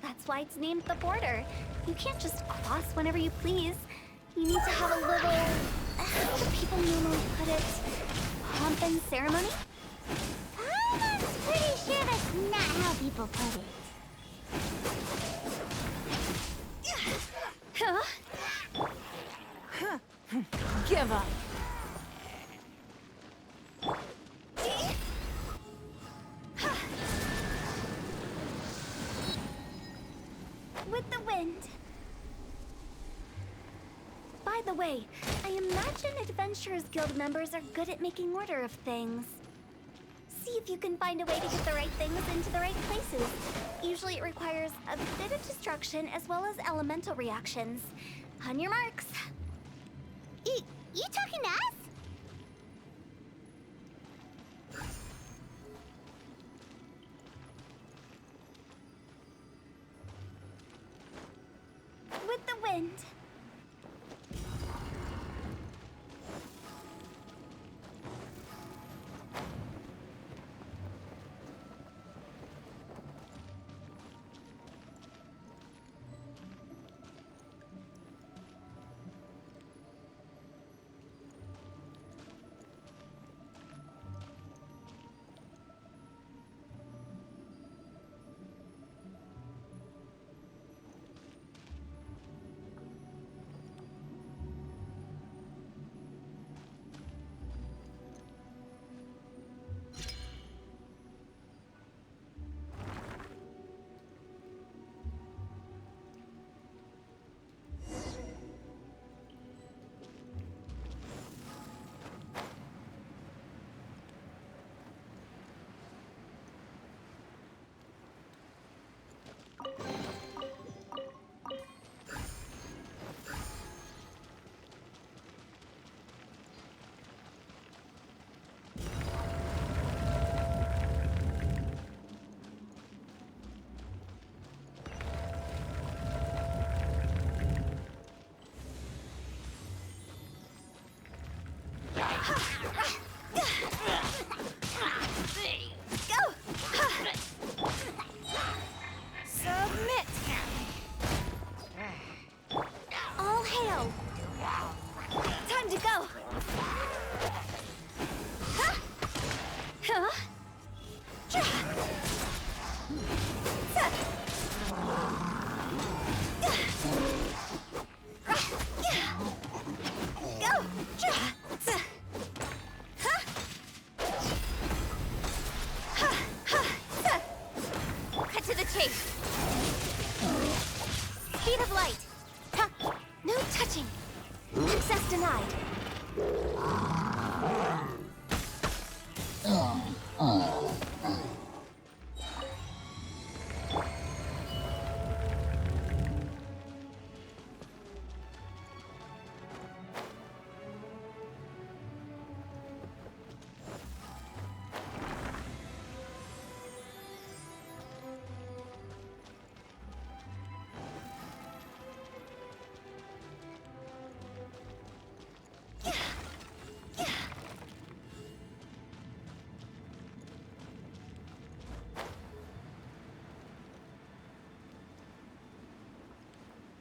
That's why it's named the border. You can't just cross whenever you please. You need to have a little, how do people normally put it, pomp and ceremony? I'm pretty sure that's not how people put it. Give up. With the wind. By the way, I imagine Adventurers Guild members are good at making order of things. See if you can find a way to get the right things into the right places. Usually it requires a bit of destruction as well as elemental reactions. On your marks. You talking to us? end. Submit! All hail! Time to go! Huh? Huh? Go! Cut to the chase! Speed of light! Ha! No touching! Access denied!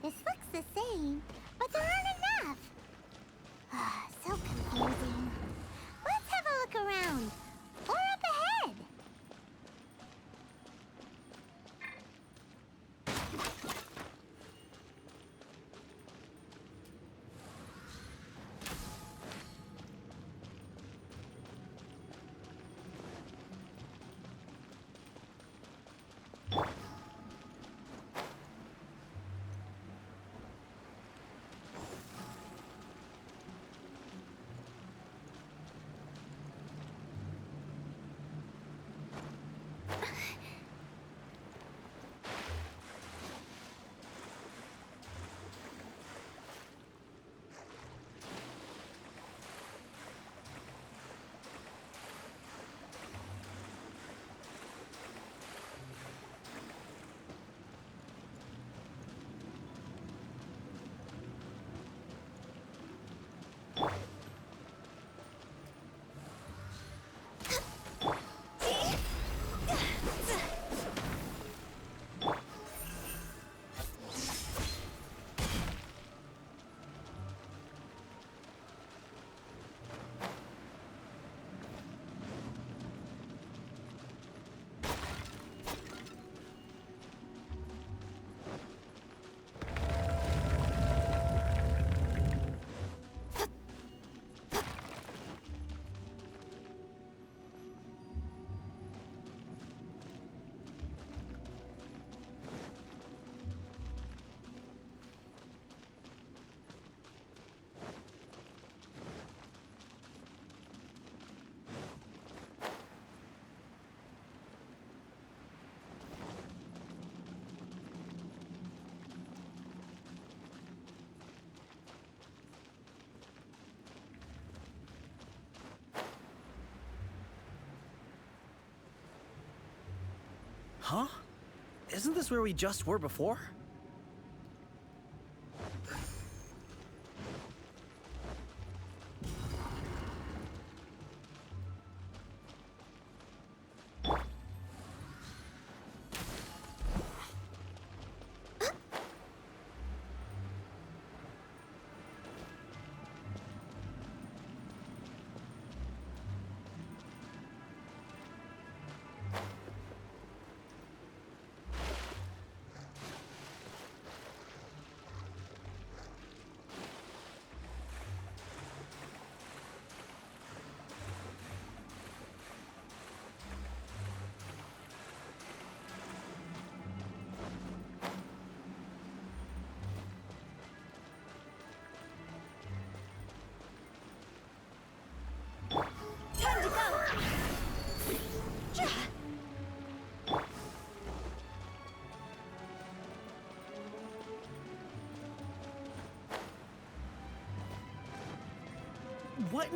This looks the same, but there aren't enough. So confusing. Let's have a look around. Or up ahead. Huh? Isn't this where we just were before?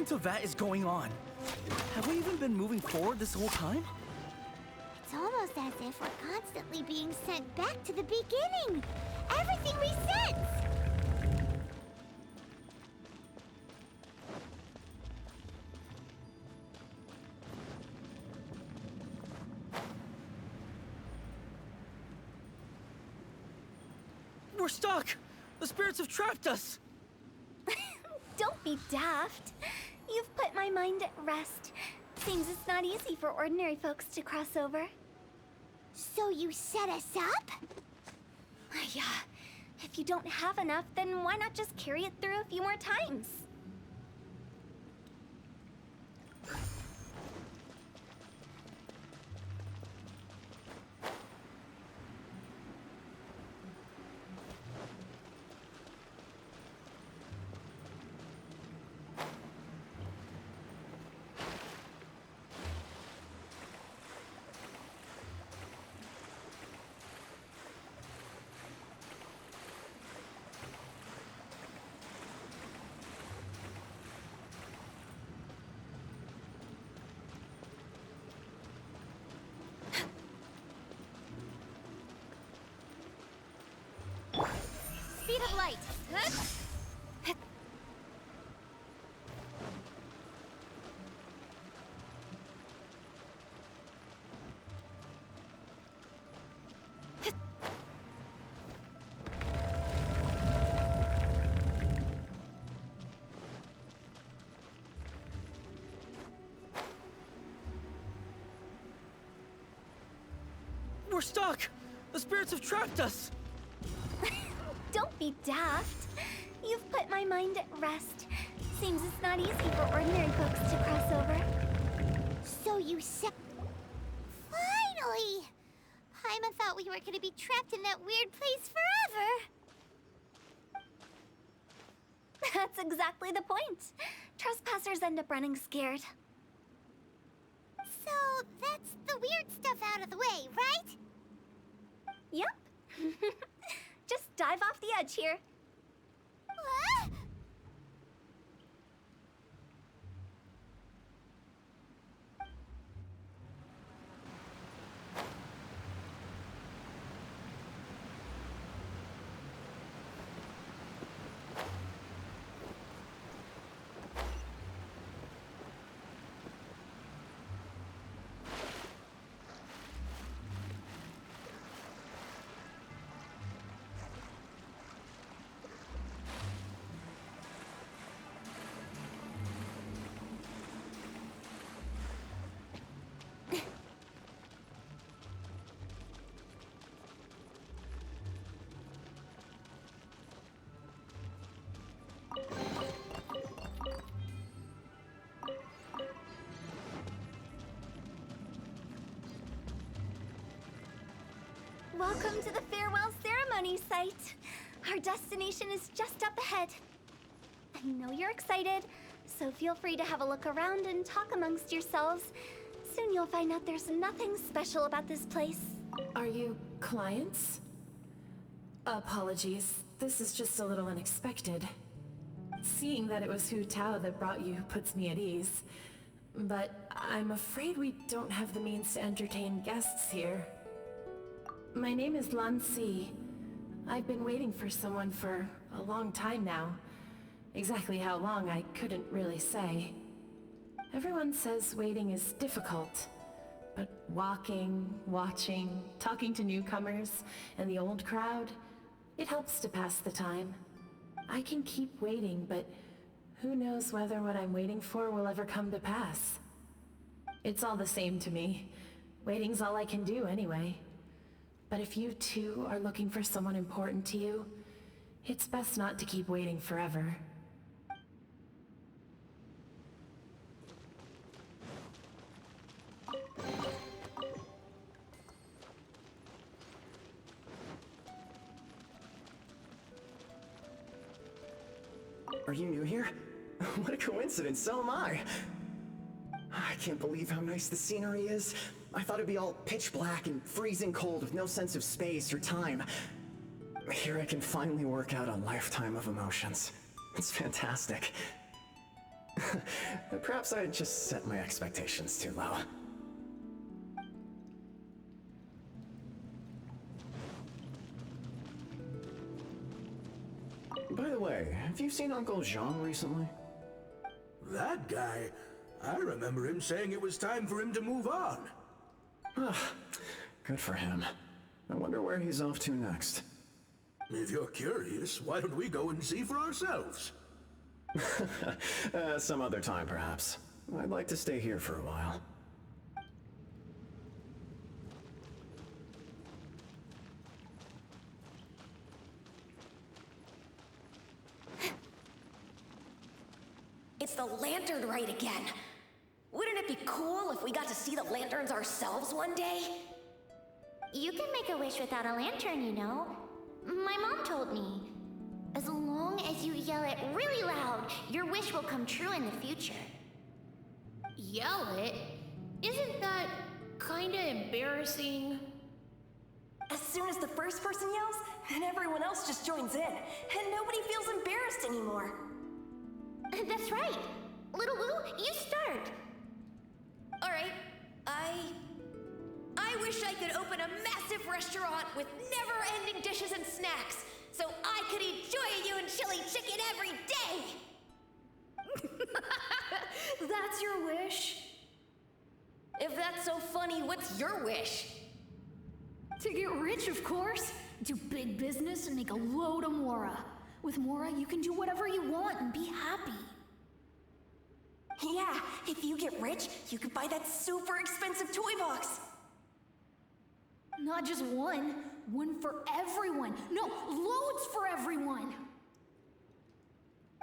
into that is going on? Have we even been moving forward this whole time? It's almost as if we're constantly being sent back to the beginning. Everything resets! We're stuck! The spirits have trapped us! Don't be daft. You've put my mind at rest. Seems it's not easy for ordinary folks to cross over. So you set us up? Yeah. If you don't have enough, then why not just carry it through a few more times? Speed of light. We're stuck! The spirits have trapped us! Don't be daft. You've put my mind at rest. Seems it's not easy for ordinary folks to cross over. So you set... Finally! Paimon thought we were gonna be trapped in that weird place forever. That's exactly the point. Trespassers end up running scared. So that's the weird stuff out of the way, right? Yep. Just dive off the edge here. What? Welcome to the farewell ceremony site. Our destination is just up ahead. I know you're excited, so feel free to have a look around and talk amongst yourselves. Soon you'll find out there's nothing special about this place. Are you clients? Apologies. This is just a little unexpected. Seeing that it was Hu Tao that brought you puts me at ease. But I'm afraid we don't have the means to entertain guests here. My name is Lan Si. I've been waiting for someone for a long time now. Exactly how long, I couldn't really say. Everyone says waiting is difficult. But walking, watching, talking to newcomers, and the old crowd, it helps to pass the time. I can keep waiting, but who knows whether what I'm waiting for will ever come to pass. It's all the same to me. Waiting's all I can do anyway. But if you too are looking for someone important to you, it's best not to keep waiting forever. Are you new here? What a coincidence, so am I! I can't believe how nice the scenery is. I thought it'd be all pitch black and freezing cold with no sense of space or time. Here I can finally work out a lifetime of emotions. It's fantastic. Perhaps I just set my expectations too low. By the way, have you seen Uncle Zhang recently? That guy? I remember him saying it was time for him to move on. Good for him. I wonder where he's off to next. If you're curious, why don't we go and see for ourselves? Some other time, perhaps. I'd like to stay here for a while. It's the lantern rite again. Wouldn't it be cool if we got to see the lanterns ourselves one day? You can make a wish without a lantern, you know. My mom told me. As long as you yell it really loud, your wish will come true in the future. Yell it? Isn't that kinda embarrassing? As soon as the first person yells, then everyone else just joins in, and nobody feels embarrassed anymore. That's right. Little Wu, you start. Alright, I wish I could open a massive restaurant with never-ending dishes and snacks, so I could enjoy you and chili chicken every day! That's your wish? If that's so funny, what's your wish? To get rich, of course. Do big business and make a load of Mora. With Mora, you can do whatever you want and be happy. Yeah, if you get rich, you could buy that super expensive toy box. Not just one. One for everyone. No, loads for everyone.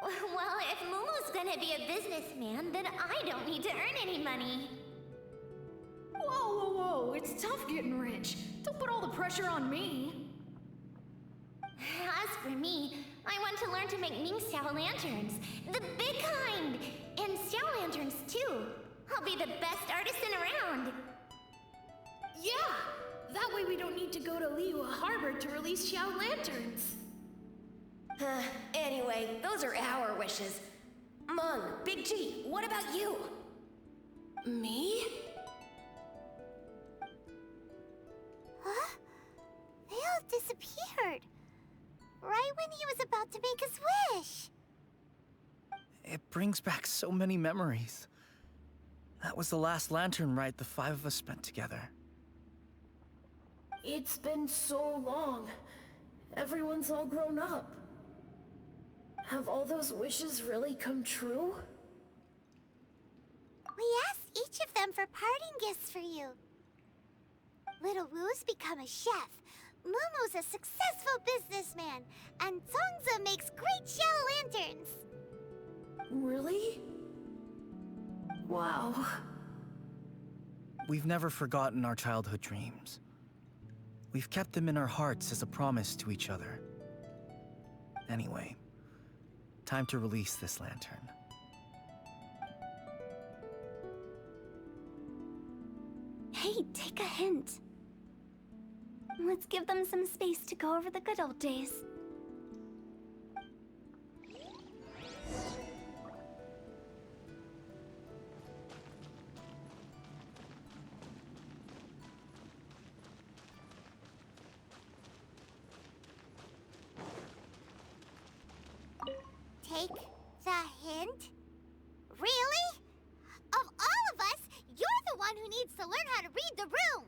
Well, if Momo's gonna be a businessman, then I don't need to earn any money. Whoa, whoa, whoa. It's tough getting rich. Don't put all the pressure on me. As for me, I want to learn to make Ming Xiao lanterns. The big kind! And Xiao lanterns, too. I'll be the best artisan around. Yeah! That way we don't need to go to Liyue Harbor to release Xiao lanterns. Anyway, those are our wishes. Mung, Big G, what about you? Me? Huh? They all disappeared. Right when he was about to make his wish. It brings back so many memories. That was the last lantern ride the 5 of us spent together. It's been so long. Everyone's all grown up. Have all those wishes really come true? We asked each of them for parting gifts for you. Little Wu's become a chef. Momo's a successful businessman. And Zongza makes great Xiao lanterns. Really? Wow. We've never forgotten our childhood dreams. We've kept them in our hearts as a promise to each other. Anyway, time to release this lantern. Hey, take a hint. Let's give them some space to go over the good old days. Take the hint? Really? Of all of us, you're the one who needs to learn how to read the room.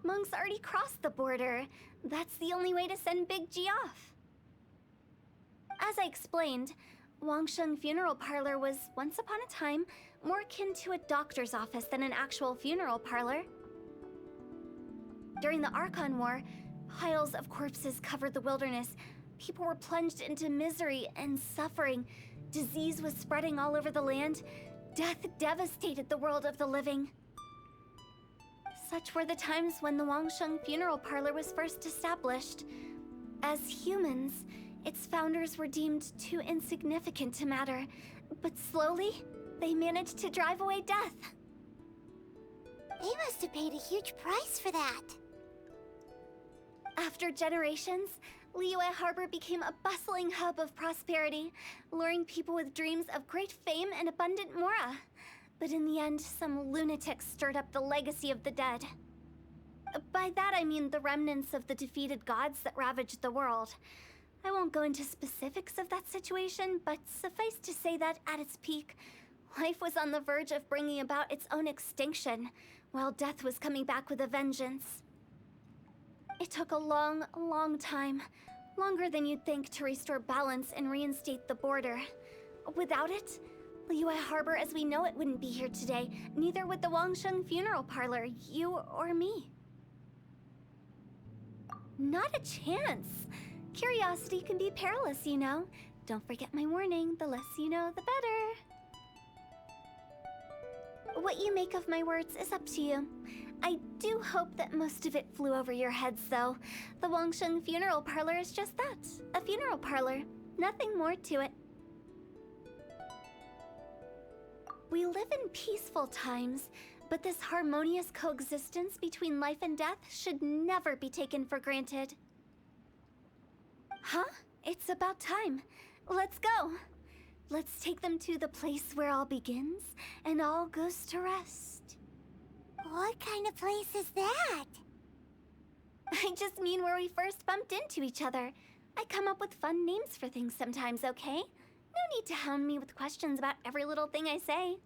Monk's already crossed the border. That's the only way to send Big G off. As I explained, Wangsheng Funeral Parlor was, once upon a time, more akin to a doctor's office than an actual funeral parlor. During the Archon War, piles of corpses covered the wilderness. People were plunged into misery and suffering. Disease was spreading all over the land. Death devastated the world of the living. Such were the times when the Wangsheng Funeral Parlor was first established. As humans, its founders were deemed too insignificant to matter, but slowly, they managed to drive away death. They must have paid a huge price for that. After generations, Liyue Harbor became a bustling hub of prosperity, luring people with dreams of great fame and abundant mora. But in the end, some lunatics stirred up the legacy of the dead. By that I mean the remnants of the defeated gods that ravaged the world. I won't go into specifics of that situation, but suffice to say that at its peak, life was on the verge of bringing about its own extinction, while death was coming back with a vengeance. It took a long, long time, longer than you'd think, to restore balance and reinstate the border. Without it, Liyue Harbor as we know it wouldn't be here today, neither would the Wangsheng Funeral Parlor, you or me. Not a chance. Curiosity can be perilous, you know. Don't forget my warning, the less you know, the better. What you make of my words is up to you. I do hope that most of it flew over your heads, though. The Wangsheng Funeral Parlor is just that, a funeral parlor. Nothing more to it. We live in peaceful times, but this harmonious coexistence between life and death should never be taken for granted. Huh? It's about time. Let's go. Let's take them to the place where all begins and all goes to rest. What kind of place is that? I just mean where we first bumped into each other. I come up with fun names for things sometimes, okay? No need to hound me with questions about every little thing I say.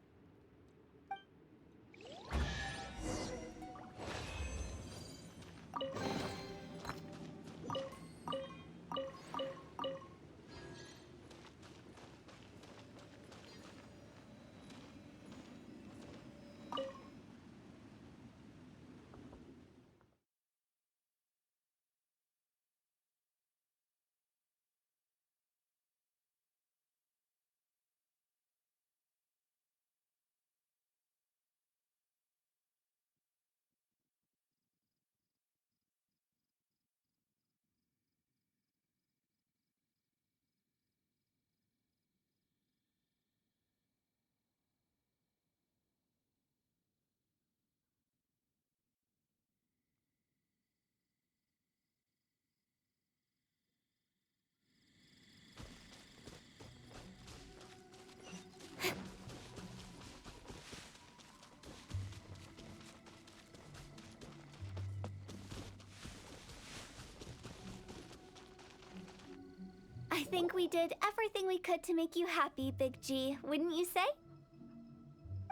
I think we did everything we could to make you happy, Big G, wouldn't you say?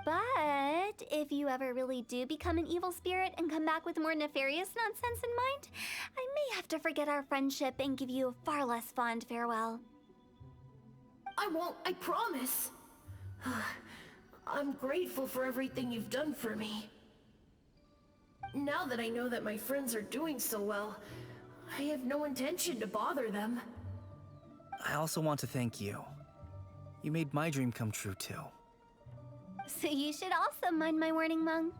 But if you ever really do become an evil spirit and come back with more nefarious nonsense in mind, I may have to forget our friendship and give you a far less fond farewell. I won't, I promise. I'm grateful for everything you've done for me. Now that I know that my friends are doing so well, I have no intention to bother them. I also want to thank you. You made my dream come true, too. So you should also mind my warning, Mung.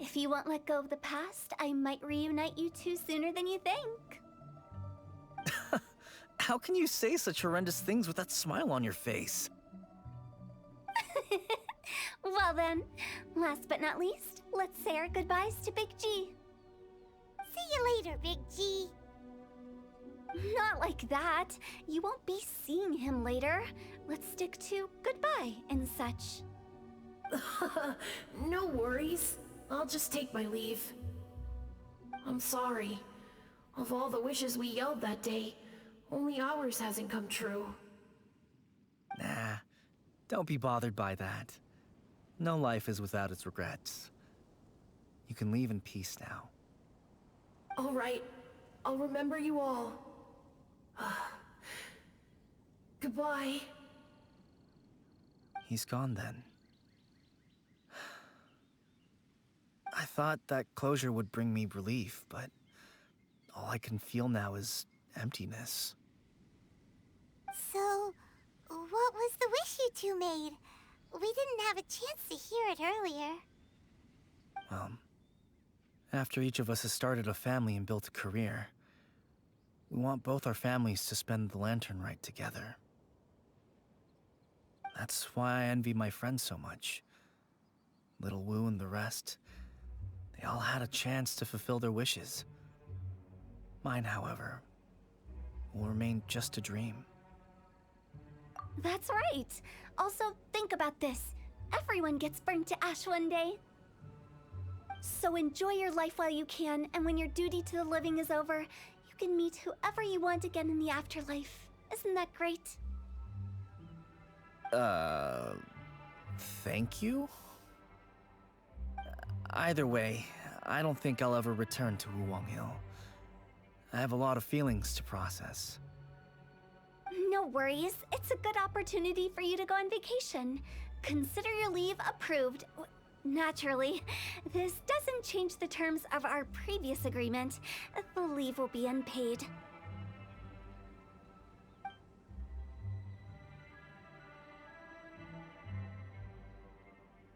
If you won't let go of the past, I might reunite you two sooner than you think. How can you say such horrendous things with that smile on your face? Well then, last but not least, let's say our goodbyes to Big G. See you later, Big G. Not like that. You won't be seeing him later. Let's stick to goodbye and such. No worries. I'll just take my leave. I'm sorry. Of all the wishes we yelled that day, only ours hasn't come true. Nah, don't be bothered by that. No life is without its regrets. You can leave in peace now. All right. I'll remember you all. Goodbye. He's gone then. I thought that closure would bring me relief, but all I can feel now is emptiness. So, what was the wish you two made? We didn't have a chance to hear it earlier. Well, after each of us has started a family and built a career, we want both our families to spend the Lantern Rite together. That's why I envy my friends so much. Little Wu and the rest. They all had a chance to fulfill their wishes. Mine, however, will remain just a dream. That's right. Also, think about this. Everyone gets burnt to ash one day. So enjoy your life while you can, and when your duty to the living is over, you can meet whoever you want again in the afterlife. Isn't that great? Thank you? Either way, I don't think I'll ever return to Wuwang Hill. I have a lot of feelings to process. No worries. It's a good opportunity for you to go on vacation. Consider your leave approved. Naturally, this doesn't change the terms of our previous agreement. The leave will be unpaid.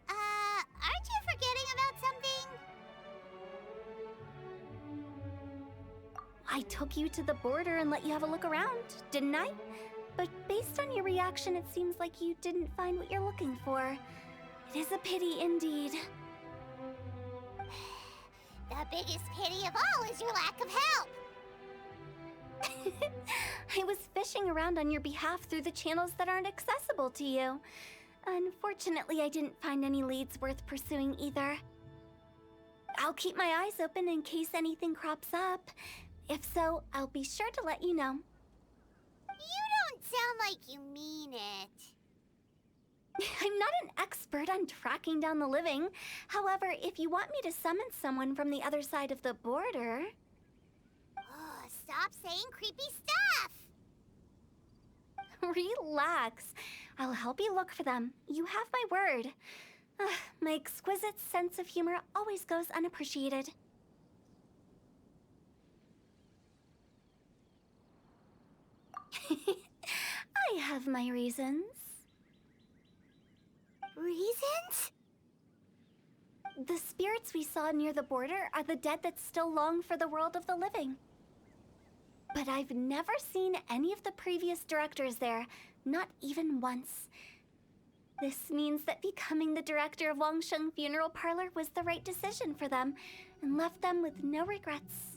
Aren't you forgetting about something? I took you to the border and let you have a look around, didn't I? But based on your reaction, it seems like you didn't find what you're looking for. It is a pity indeed. The biggest pity of all is your lack of help. I was fishing around on your behalf through the channels that aren't accessible to you. Unfortunately, I didn't find any leads worth pursuing either. I'll keep my eyes open in case anything crops up. If so, I'll be sure to let you know. You don't sound like you mean it. I'm not an expert on tracking down the living. However, if you want me to summon someone from the other side of the border... Oh, stop saying creepy stuff! Relax. I'll help you look for them. You have my word. My exquisite sense of humor always goes unappreciated. I have my reasons. Reasons? The spirits we saw near the border are the dead that still long for the world of the living. But I've never seen any of the previous directors there, not even once. This means that becoming the director of Wangsheng Funeral Parlor was the right decision for them, and left them with no regrets.